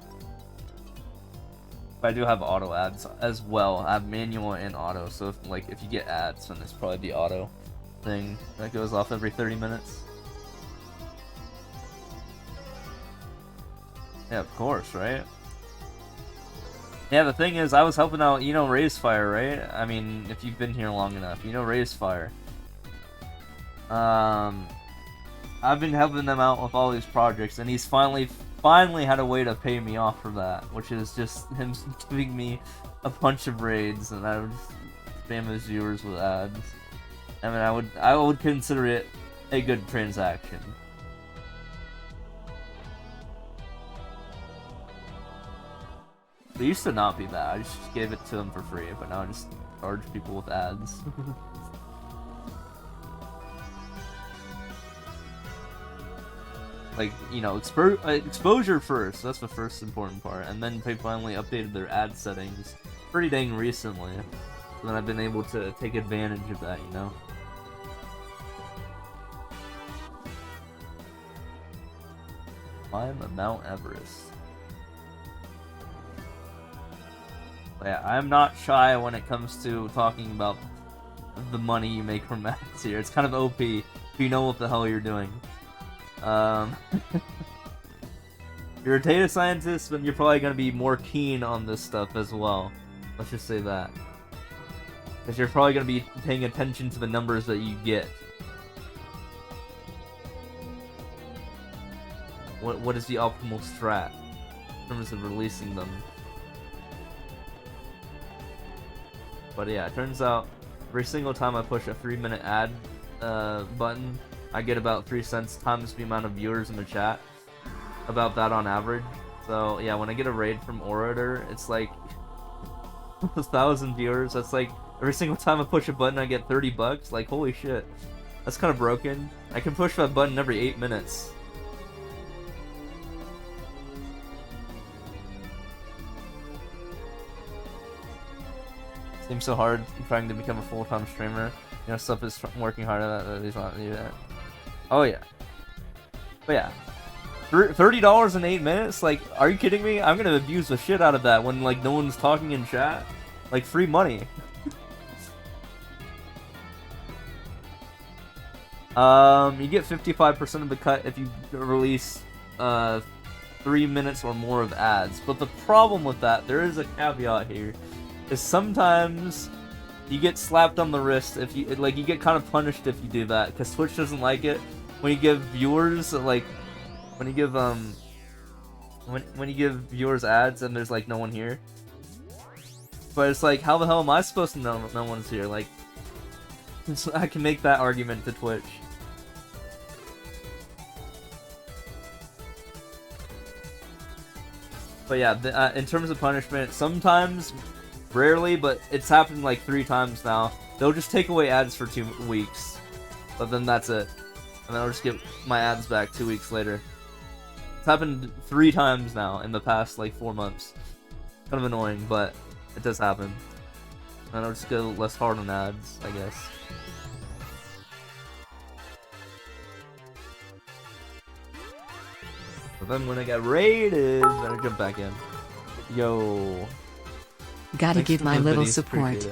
S1: But I do have auto ads as well. I have manual and auto, so if you get ads, then it's probably the auto thing that goes off every 30 minutes. Yeah, of course, right? Yeah, the thing is, I was helping out, you know, Raisefire, right? I mean, if you've been here long enough, you know Raisefire. I've been helping them out with all these projects, and he's finally had a way to pay me off for that, which is just him giving me a bunch of raids, and I would just spam his viewers with ads. I mean, I would consider it a good transaction. It used to not be that. I just gave it to them for free, but now I just charge people with ads. Like, you know, exposure first. That's the first important part. And then they finally updated their ad settings pretty dang recently. So then I've been able to take advantage of that, you know? Climb Mount Everest. Yeah, I'm not shy when it comes to talking about the money you make from ads here. It's kind of OP if you know what the hell you're doing. You're a data scientist, then you're probably going to be more keen on this stuff as well. Let's just say that. Because you're probably going to be paying attention to the numbers that you get. What is the optimal strat in terms of releasing them? But yeah, it turns out every single time I push a 3-minute ad button, I get about 3 cents times the amount of viewers in the chat. About that on average. So yeah, when I get a raid from Orator, it's like 1,000 viewers. That's like every single time I push a button, I get $30. Like, holy shit, that's kind of broken. I can push that button every 8 minutes. Seems so hard trying to become a full-time streamer. You know, stuff is working hard at that. He's not do that. Oh yeah. But yeah, $30 in 8 minutes? Like, are you kidding me? I'm gonna abuse the shit out of that when like no one's talking in chat. Like, free money. You get 55% of the cut if you release 3 minutes or more of ads. But the problem with that, there is a caveat here, is sometimes you get slapped on the wrist if you like. You get kind of punished if you do that because Twitch doesn't like it when you give viewers like when you give when you give viewers ads and there's like no one here. But it's like, how the hell am I supposed to know no one's here? Like, I can make that argument to Twitch. But yeah, in terms of punishment, sometimes, rarely, but it's happened like 3 times now. They'll just take away ads for 2 weeks, but then that's it. And then I'll just get my ads back 2 weeks later. It's happened 3 times now in the past like 4 months. Kind of annoying, but it does happen. And I'll just go less hard on ads, I guess. But then when I got raided, then I jump back in. Yo.
S2: Gotta give my little support.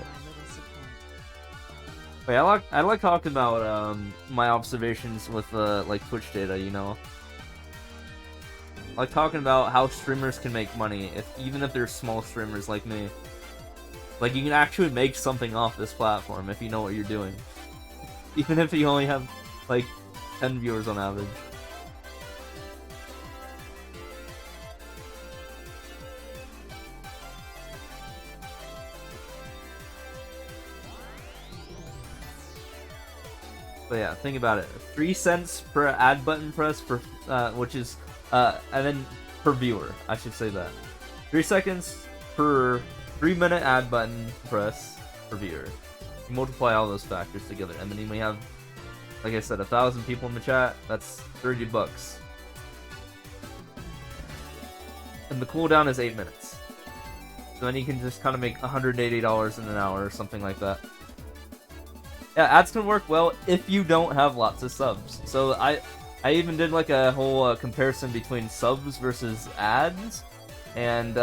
S1: Wait, I like talking about my observations with like Twitch data, you know. I like talking about how streamers can make money, even if they're small streamers like me. Like, you can actually make something off this platform if you know what you're doing. Even if you only have like 10 viewers on average. But yeah, think about it. 3 cents per ad button press per, which is, and then per viewer, I should say that. 3 seconds per 3-minute ad button press per viewer. You multiply all those factors together, and then we have, like I said, 1,000 people in the chat. That's $30. And the cooldown is 8 minutes. So then you can just kind of make $180 in an hour or something like that. Yeah, ads can work well if you don't have lots of subs. So I even did like a whole comparison between subs versus ads, and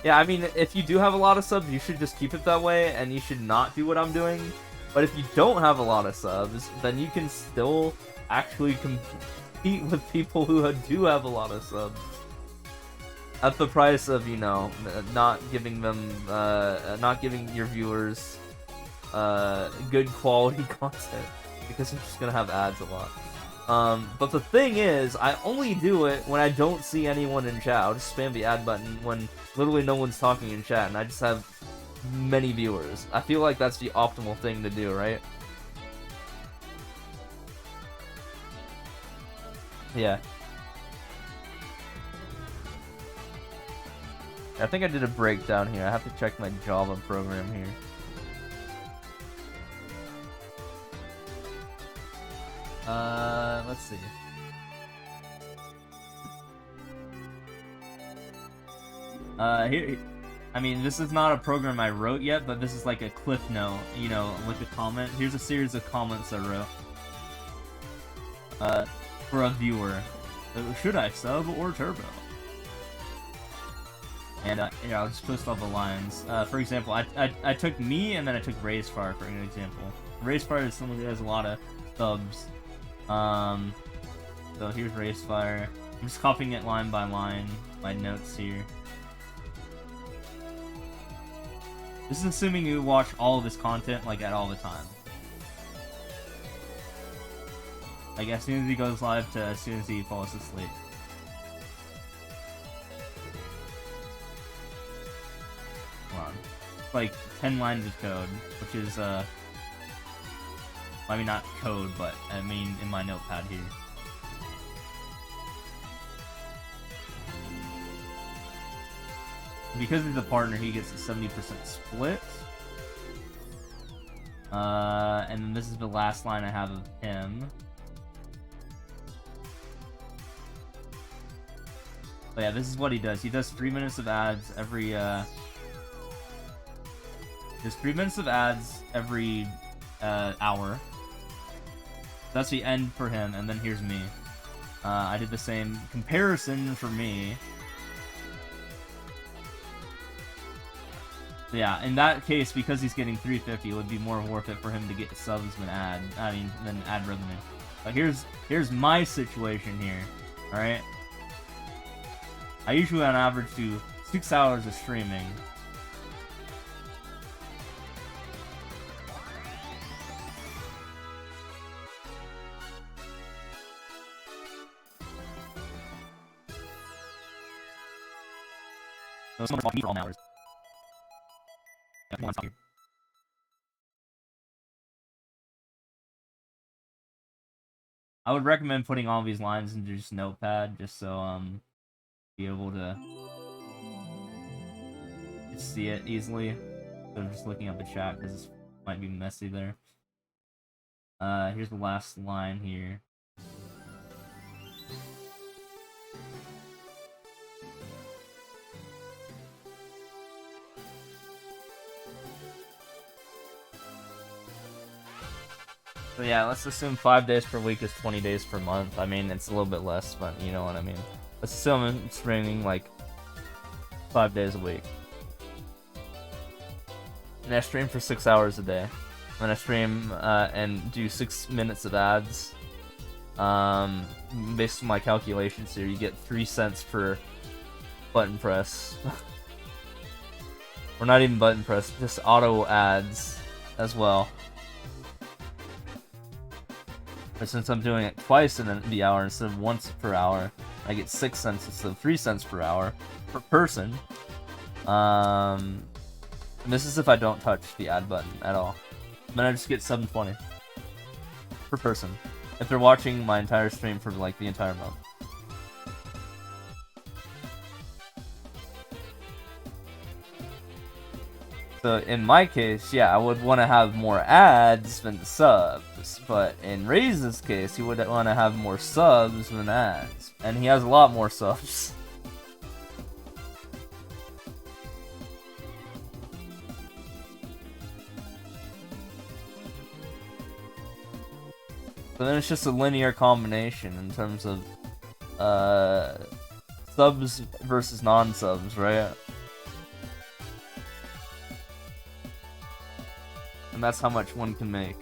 S1: yeah, I mean, if you do have a lot of subs, you should just keep it that way, and you should not do what I'm doing. But if you don't have a lot of subs, then you can still actually compete with people who do have a lot of subs. At the price of, you know, not giving them, not giving your viewers good quality content, because you're just gonna have ads a lot. But the thing is, I only do it when I don't see anyone in chat. I'll just spam the ad button when literally no one's talking in chat, and I just have many viewers. I feel like that's the optimal thing to do, right? Yeah. I think I did a breakdown here. I have to check my Java program here. Let's see. Here, I mean, this is not a program I wrote yet, but this is like a cliff note, you know, with a comment. Here's a series of comments I wrote. For a viewer. Should I sub or turbo? And, yeah, I'll just post all the lines. For example, I took me, and then I took Raisefire for an example. Raisefire is someone who has a lot of subs. So here's Raisefire. I'm just copying it line by line, my notes here. This is assuming you watch all of his content, like, at all the time. Like, as soon as he goes live to as soon as he falls asleep. Hold on. It's like 10 lines of code, which is, I mean, not code, but I mean in my notepad here. Because he's a partner, he gets a 70% split. And then this is the last line I have of him. But yeah, this is what he does. He does 3 minutes of ads every, There's 3 minutes of ads every, hour. That's the end for him, and then here's me. I did the same comparison for me. Yeah, in that case, because he's getting 350, it would be more worth it for him to get subs than ad revenue. But here's my situation here. All right. I usually on average do 6 hours of streaming. So someone walking for all hours. I would recommend putting all these lines into just Notepad, just so be able to see it easily. So just looking up the chat because it might be messy there. Here's the last line here. So yeah, let's assume 5 days per week is 20 days per month. I mean, it's a little bit less, but you know what I mean. Let's assume I'm streaming like 5 days a week. And I stream for 6 hours a day. When I stream and do 6 minutes of ads, based on my calculations here, you get 3 cents per button press. Or not even button press, just auto ads as well. But since I'm doing it twice in the hour instead of once per hour, I get 6 cents instead of 3 cents per hour per person. And this is if I don't touch the ad button at all. Then I just get $7.20 per person if they're watching my entire stream for like the entire month. So in my case, yeah, I would want to have more ads than subs, but in Ray's case, he would want to have more subs than ads, and he has a lot more subs. So then it's just a linear combination in terms of subs versus non-subs, right? And that's how much one can make.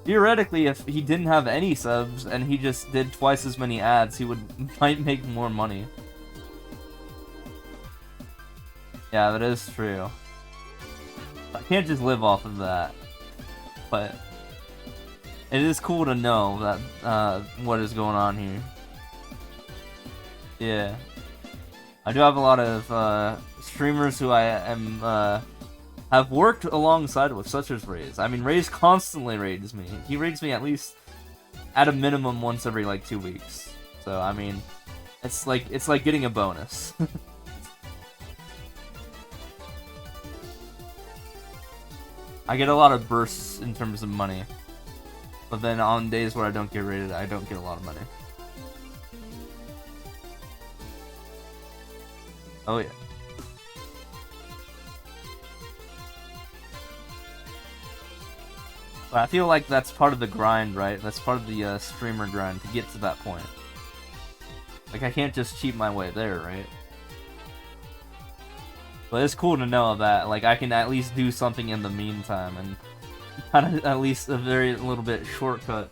S1: Theoretically, if he didn't have any subs and he just did twice as many ads, he might make more money. Yeah, that is true. I can't just live off of that. But it is cool to know that what is going on here. Yeah. I do have a lot of streamers who I am have worked alongside with, such as Raze. I mean, Raze constantly raids me. He raids me at least at a minimum once every like 2 weeks. So I mean, it's like getting a bonus. I get a lot of bursts in terms of money, but then on days where I don't get rated, I don't get a lot of money. Oh yeah. But I feel like that's part of the grind, right? That's part of the streamer grind to get to that point. Like, I can't just cheat my way there, right? But it's cool to know that, like, I can at least do something in the meantime, and kind of at least a very little bit shortcut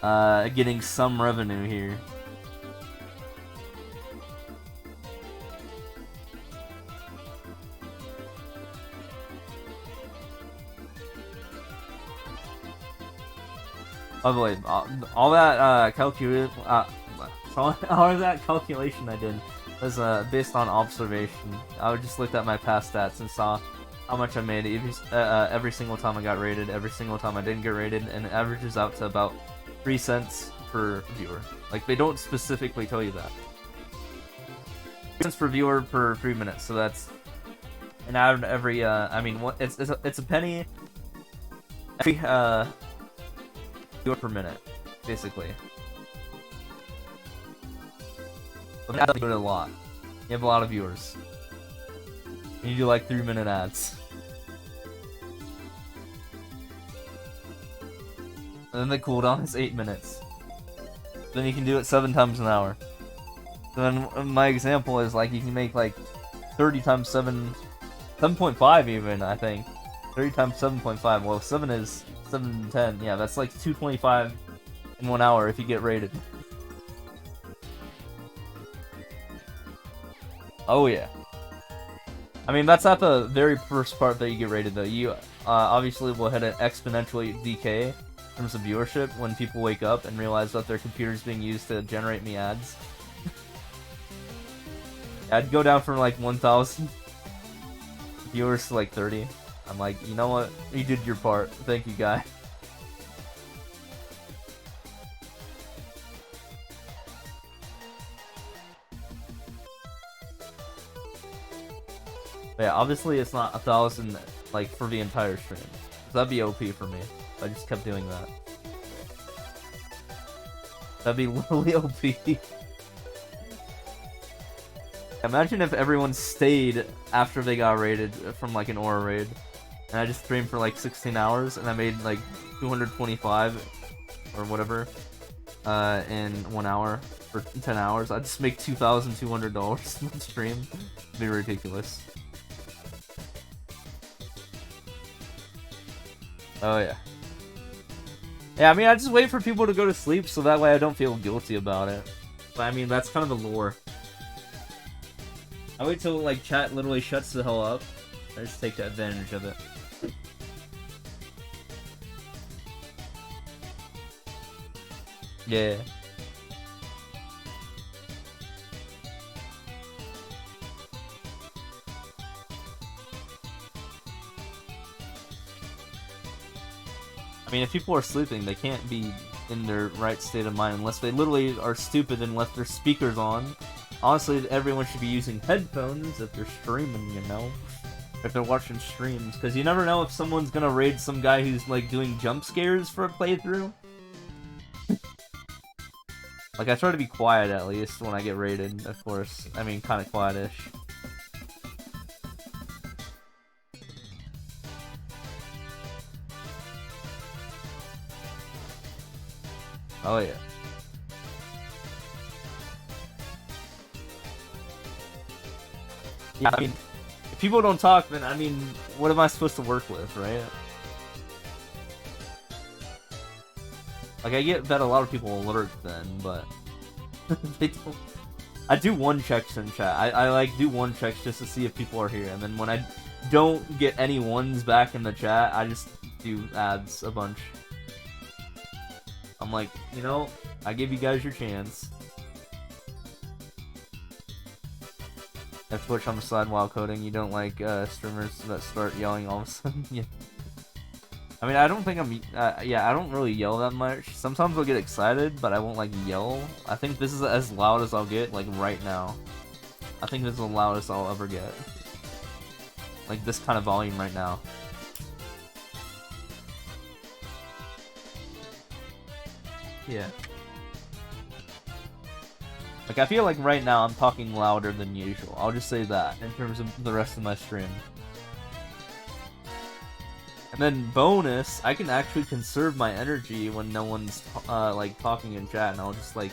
S1: getting some revenue here. By the way, all that calculation I did was based on observation. I just looked at my past stats and saw how much I made every single time I got rated, every single time I didn't get rated, and it averages out to about 3 cents per viewer. Like, they don't specifically tell you that. 3 cents per viewer per 3 minutes, so that's an ad every. I mean, it's a penny every viewer per minute, basically. But ads do it a lot. You have a lot of viewers. And you do like 3-minute ads. And then the cooldown is 8 minutes. Then you can do it 7 times an hour. Then my example is like you can make like 30 times 7, 7.5 even, I think. 30 times 7.5. Well, 7 is 710. Yeah, that's like 225 in 1 hour if you get rated. Oh yeah. I mean, that's not the very first part that you get rated though. You obviously will hit an exponentially decay in terms of viewership when people wake up and realize that their computer is being used to generate me ads. I'd go down from like 1,000 viewers to like 30. I'm like, you know what? You did your part. Thank you, guy. But yeah, obviously it's not 1,000 like for the entire stream. That'd be OP for me. If I just kept doing that. That'd be literally OP. Imagine if everyone stayed after they got raided from like an aura raid, and I just streamed for like 16 hours and I made like 225 or whatever in 1 hour for 10 hours. I'd just make $2,200 in the stream. It'd be ridiculous. Oh yeah. Yeah, I mean, I just wait for people to go to sleep so that way I don't feel guilty about it. But I mean, that's kind of the lore. I wait till like chat literally shuts the hell up. I just take advantage of it. Yeah. I mean, if people are sleeping, they can't be in their right state of mind unless they literally are stupid and left their speakers on. Honestly, everyone should be using headphones if they're streaming, you know? If they're watching streams, because you never know if someone's gonna raid some guy who's, like, doing jump scares for a playthrough. Like, I try to be quiet, at least, when I get raided, of course. I mean, kinda quiet-ish. Oh, yeah. Yeah, I mean, if people don't talk, then, I mean, what am I supposed to work with, right? Like, I get that a lot of people alert then, but... they don't... I do one checks in chat. I like, do one checks just to see if people are here, and then when I don't get any ones back in the chat, I just do ads a bunch. I'm like, you know, I give you guys your chance. At Twitch on the side while coding, you don't like streamers that start yelling all of a sudden? Yeah. I mean, I don't think I'm... yeah, I don't really yell that much. Sometimes I'll get excited, but I won't, like, yell. I think this is as loud as I'll get, like, right now. I think this is the loudest I'll ever get. Like, this kind of volume right now. Yeah. Like, I feel like right now I'm talking louder than usual. I'll just say that in terms of the rest of my stream. And then bonus, I can actually conserve my energy when no one's like talking in chat, and I'll just like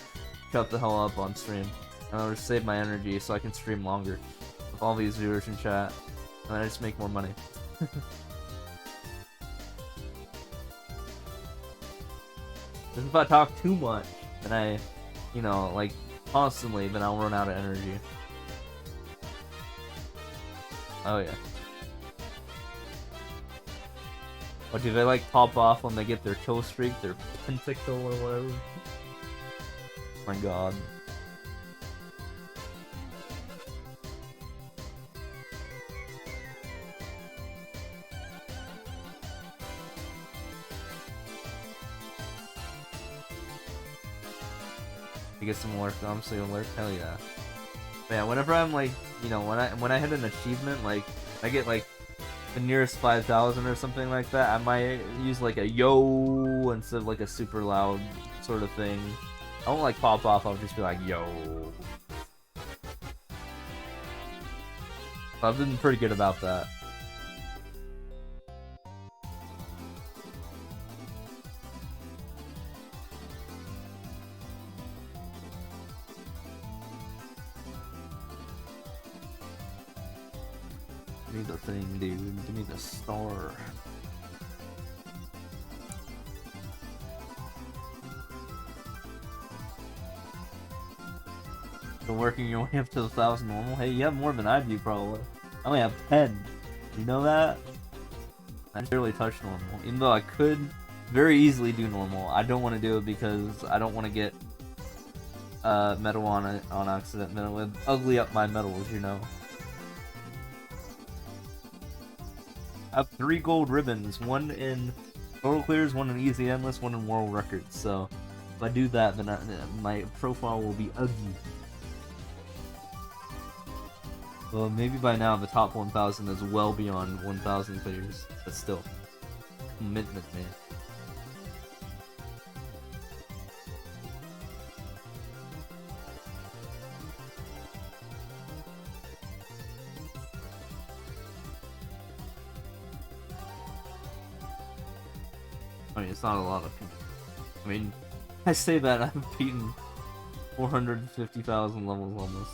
S1: shut the hell up on stream. And I'll just save my energy so I can stream longer with all these viewers in chat, and then I just make more money. Because if I talk too much, and I, you know, like constantly, then I'll run out of energy. Oh yeah. Or do they like pop off when they get their kill streak, their pentakill or whatever? Oh my god. You get some alert, so you alert, hell yeah. But yeah, whenever I'm like, you know, when I hit an achievement, like I get like the nearest 5,000 or something like that, I might use like a yo instead of like a super loud sort of thing. I won't like pop off, I'll just be like yo. I've been pretty good about that. me the thing, dude. Give me the star. So working your way up to 1,000 normal? Hey, you have more than I do, probably. I only have 10. You know that? I barely touched normal. Even though I could very easily do normal. I don't want to do it because I don't want to get metal on it on accident. Then it would ugly up my medals, you know. I have 3 gold ribbons, one in total clears, one in easy endless, one in world records. So if I do that, then my profile will be ugly. Well, maybe by now the top 1,000 is well beyond 1,000 clears, but still, commitment, man. I mean, it's not a lot of people. I mean, I say that I've beaten 450,000 levels almost.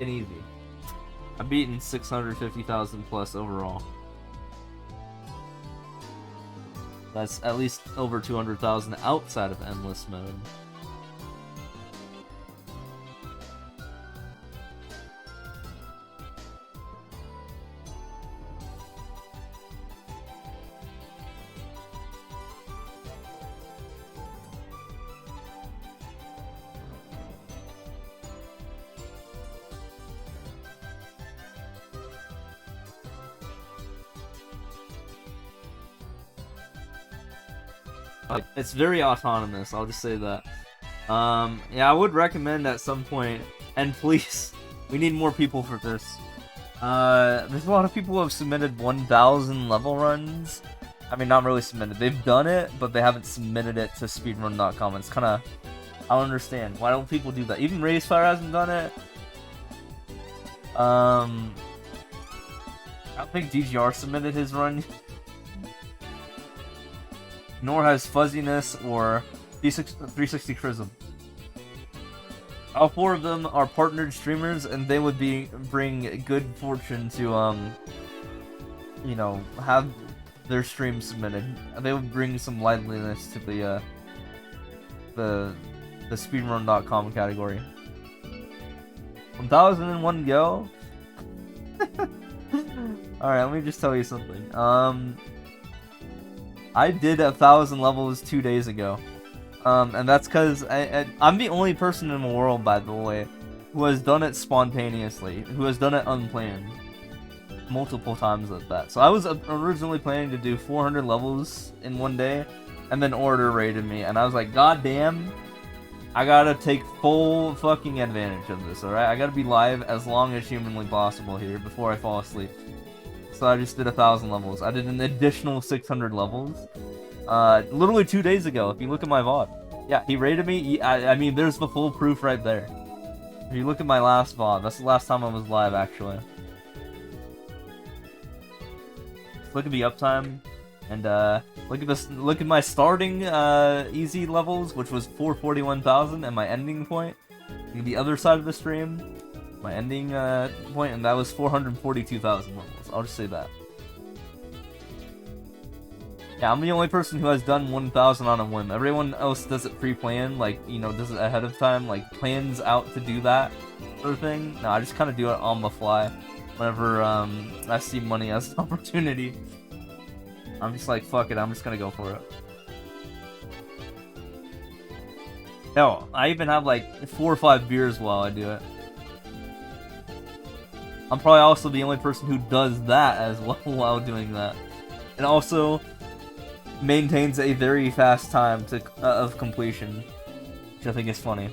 S1: And easy. I've beaten 650,000 plus overall. That's at least over 200,000 outside of endless mode. It's very autonomous, I'll just say that. Yeah, I would recommend at some point, and please, we need more people for this. There's a lot of people who have submitted 1,000 level runs. I mean, not really submitted. They've done it, but they haven't submitted it to speedrun.com. It's kind of... I don't understand. Why don't people do that? Even Racefire hasn't done it. I don't think DGR submitted his run. Nor has Fuzziness or 360 Chrism. All 4 of them are partnered streamers, and they would bring good fortune to you know, have their stream submitted. They would bring some liveliness to the speedrun.com category. 1,001 go. All right, let me just tell you something. I did 1,000 levels 2 days ago, and that's because I'm the only person in the world, by the way, who has done it spontaneously, who has done it unplanned, multiple times at that. So I was originally planning to do 400 levels in one day, and then Order raided me, and I was like, God damn, I gotta take full fucking advantage of this, alright? I gotta be live as long as humanly possible here before I fall asleep. So I just did 1,000 levels. I did an additional 600 levels, literally 2 days ago, if you look at my VOD. Yeah, he raided me. I mean, there's the full proof right there. If you look at my last VOD, that's the last time I was live, actually. Look at the uptime, and look at this. Look at my starting easy levels, which was 441,000, and my ending point. Look at the other side of the stream. My ending point, and that was 442,000 levels. I'll just say that. Yeah, I'm the only person who has done 1,000 on a whim. Everyone else does it pre-planned, like, you know, does it ahead of time, like, plans out to do that sort of thing. No, I just kind of do it on the fly whenever I see money as an opportunity. I'm just like, fuck it, I'm just gonna go for it. Hell, I even have like 4 or 5 beers while I do it. I'm probably also the only person who does that as well while doing that. And also maintains a very fast time to of completion, which I think is funny.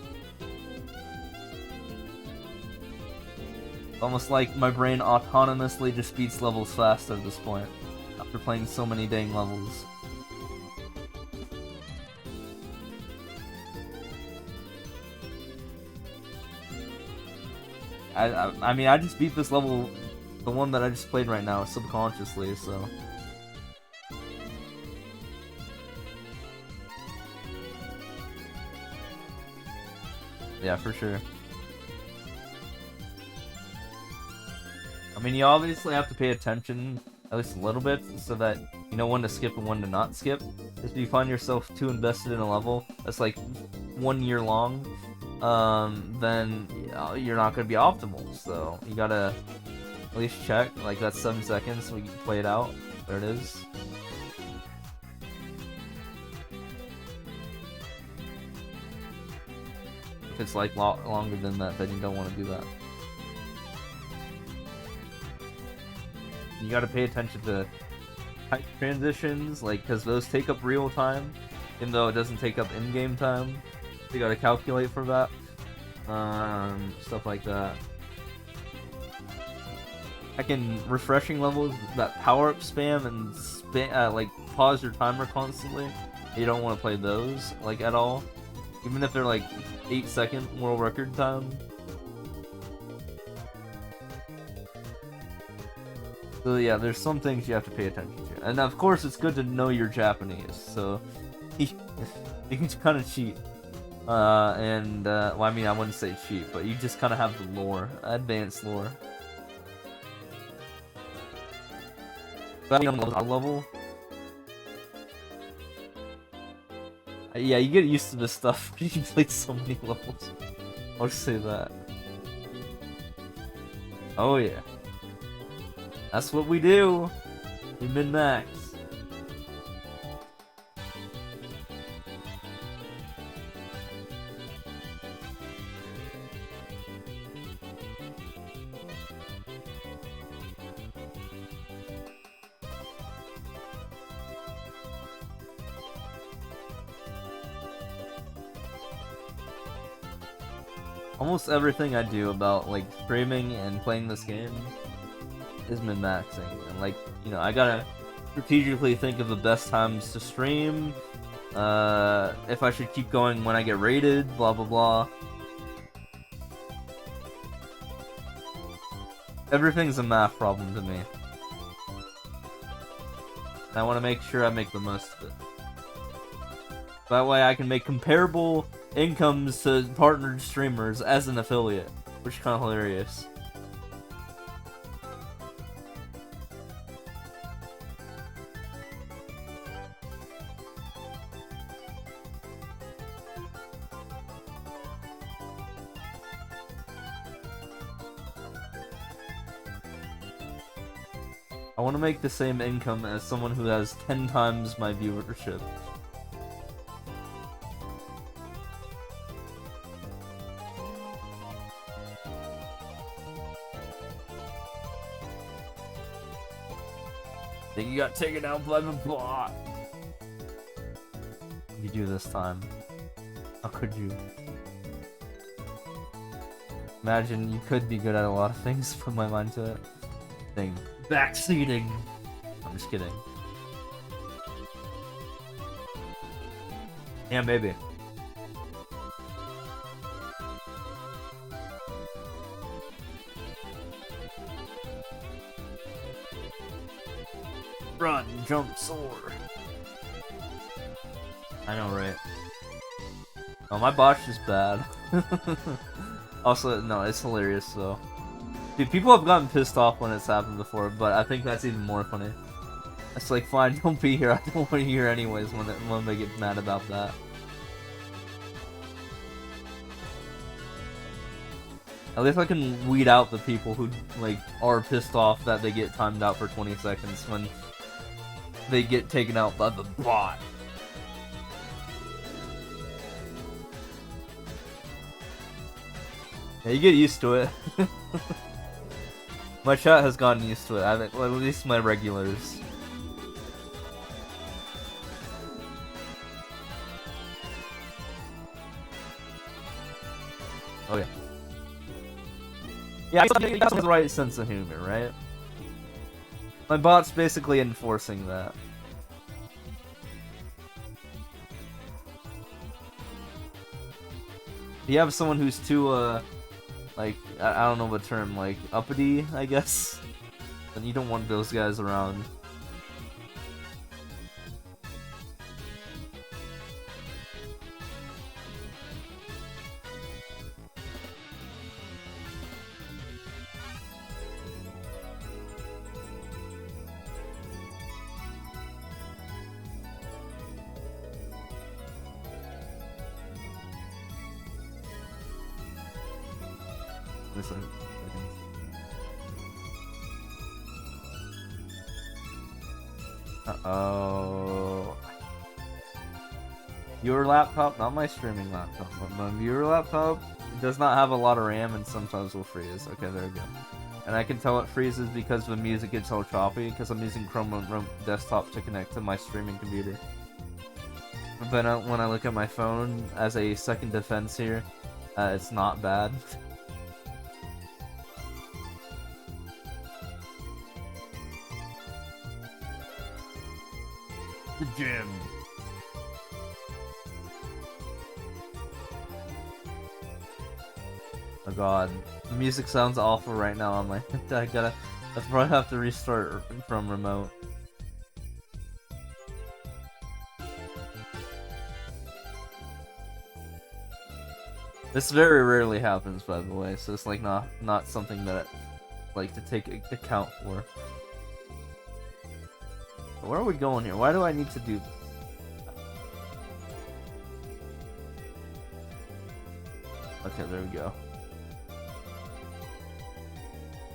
S1: Almost like my brain autonomously just beats levels fast at this point, after playing so many dang levels. I mean, I just beat this level, the one that I just played right now, subconsciously, so... Yeah, for sure. I mean, you obviously have to pay attention at least a little bit so that you know when to skip and when to not skip. If you find yourself too invested in a level that's like 1 year long, then you're not going to be optimal. So you gotta at least check. Like, that's 7 seconds, so we can play it out. There it is. If it's like longer than that, then you don't want to do that. You gotta pay attention to type transitions, like, because those take up real time, even though it doesn't take up in-game time. You gotta calculate for that. Stuff like that. Refreshing levels, that power-up spam and like pause your timer constantly. You don't want to play those like at all, even if they're like 8-second world record time. So yeah, there's some things you have to pay attention to, and of course it's good to know your Japanese, so you can kind of cheat. Well, I mean, I wouldn't say cheat, but you just kind of have the lore, advanced lore. But on the level, yeah, you get used to this stuff when you play so many levels. I'll just say that. Oh yeah. That's what we do. We min-max. Almost everything I do about like streaming and playing this game is min-maxing, and like, you know, I gotta strategically think of the best times to stream, if I should keep going when I get rated, blah blah blah. Everything's a math problem to me. And I want to make sure I make the most of it. That way I can make comparable incomes to partnered streamers as an affiliate, which is kind of hilarious. I want to make the same income as someone who has 10 times my viewership. Think you got taken out by the bot. You do this time. How could you? Imagine you could be good at a lot of things, put my mind to it. Thing. Backseating! I'm just kidding. Yeah, maybe. Run, jump, soar. I know, right? Oh, my botch is bad. Also, no, it's hilarious though. Dude, people have gotten pissed off when it's happened before, but I think that's even more funny. It's like, fine, don't be here. I don't want to hear anyways when they get mad about that. At least I can weed out the people who, like, are pissed off that they get timed out for 20 seconds when they get taken out by the bot. Yeah, you get used to it. My chat has gotten used to it, well, at least my regulars. Okay. Yeah, he has the right sense of humor, right? My bot's basically enforcing that. If you have someone who's too, like, I don't know the term, like, uppity, I guess, then you don't want those guys around. This one. Uh-oh. Viewer laptop, not my streaming laptop, but my viewer laptop does not have a lot of RAM and sometimes will freeze. Okay, there we go. And I can tell it freezes because the music gets all choppy because I'm using Chrome desktop to connect to my streaming computer. But when I look at my phone as a second defense here, it's not bad. The gym. Oh god, the music sounds awful right now on my. I probably have to restart from remote. This very rarely happens, by the way, so it's like not something that I like to take account for. Where are we going here? Why do I need to do this? Okay, there we go.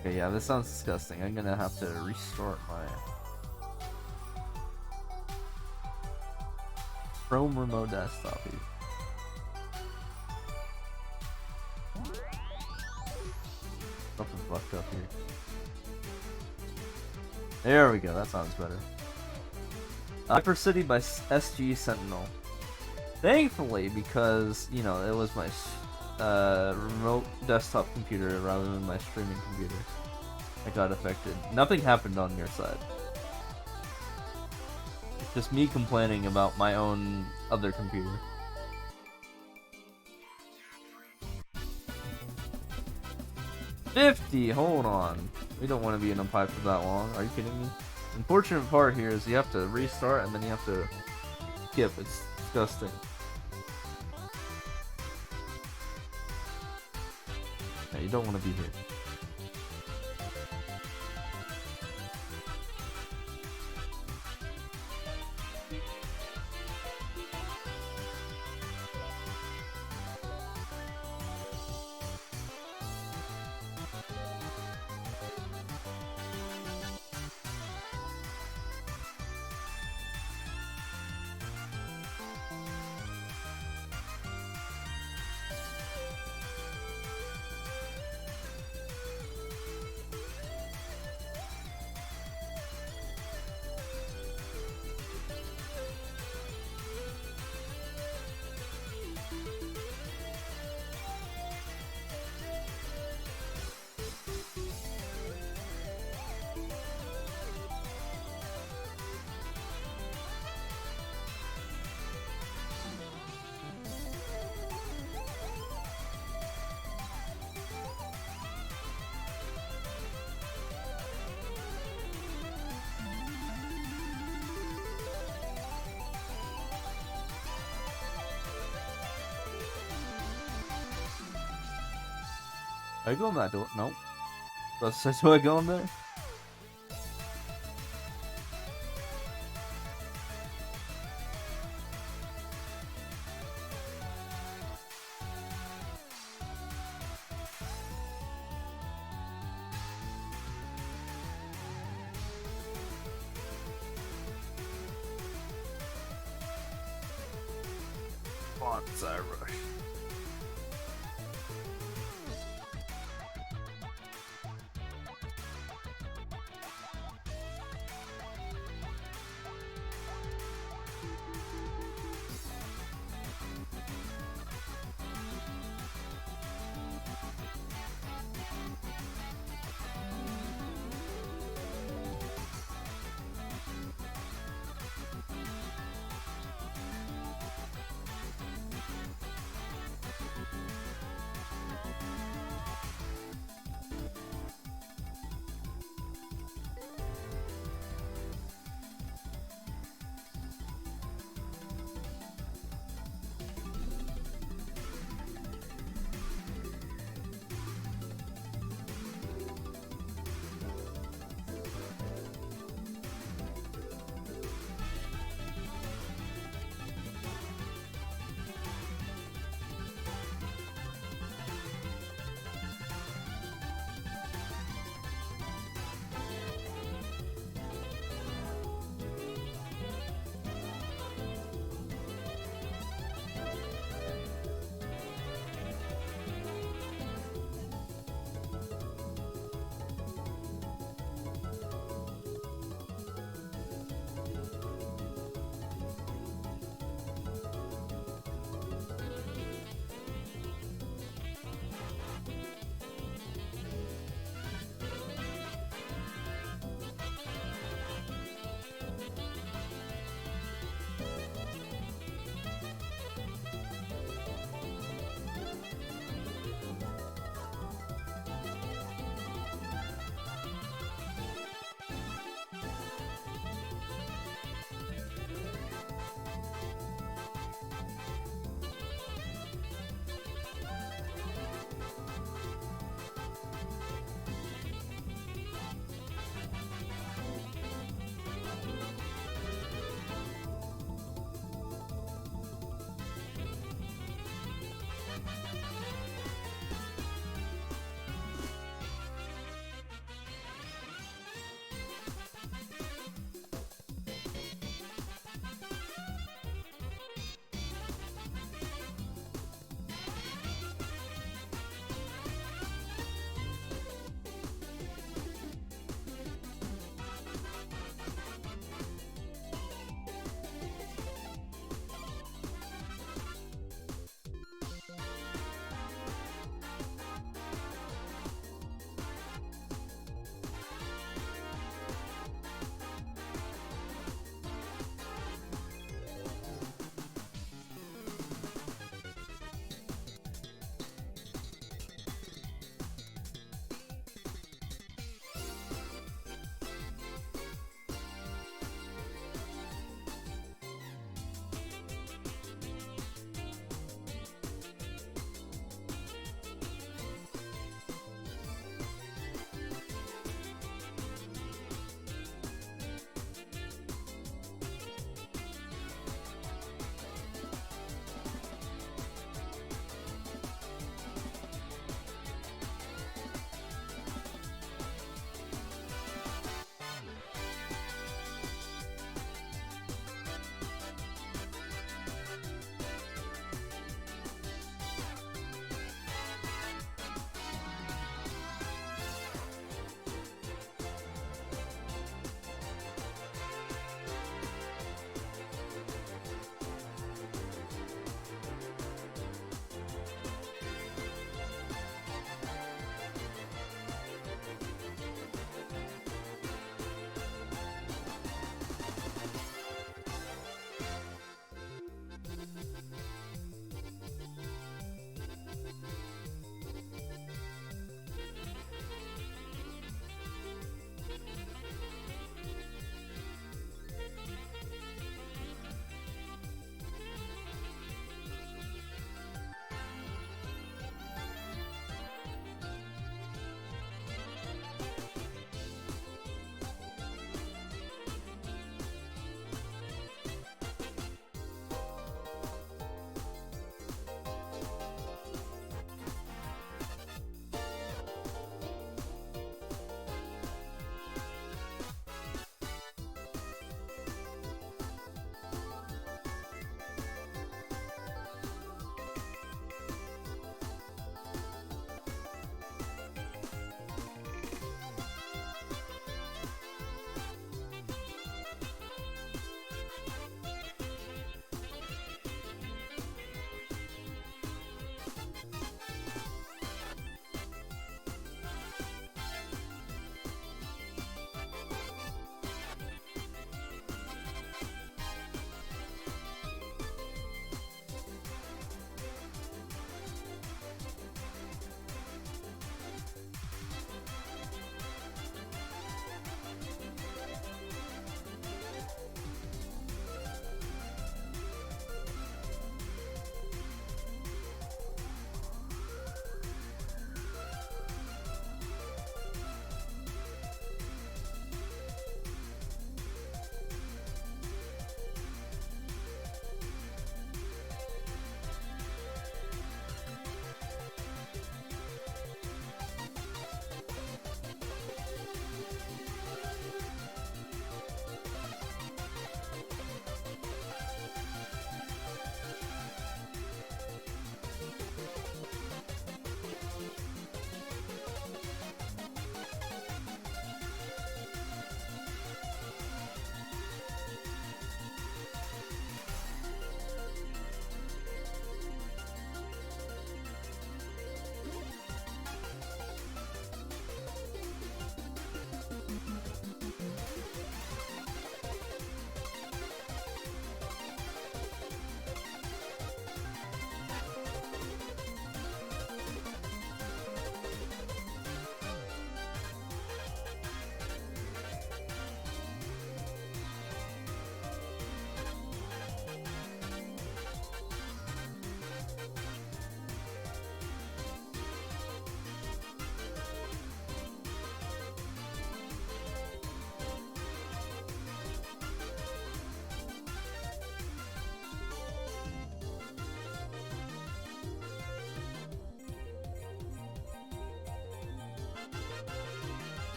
S1: Okay, yeah, this sounds disgusting. I'm gonna have to restart my Chrome remote desktop here. Something fucked up here. There we go, that sounds better. Hyper City by SG Sentinel. Thankfully, because, you know, it was my remote desktop computer rather than my streaming computer, I got affected. Nothing happened on your side. It's just me complaining about my own other computer. $50! Hold on. We don't want to be in a pipe for that long. Are you kidding me? The unfortunate part here is you have to restart and then you have to skip. It's disgusting. Yeah, you don't want to be here. Are you going that door? Nope. Do I go in there? Bonsai Rush.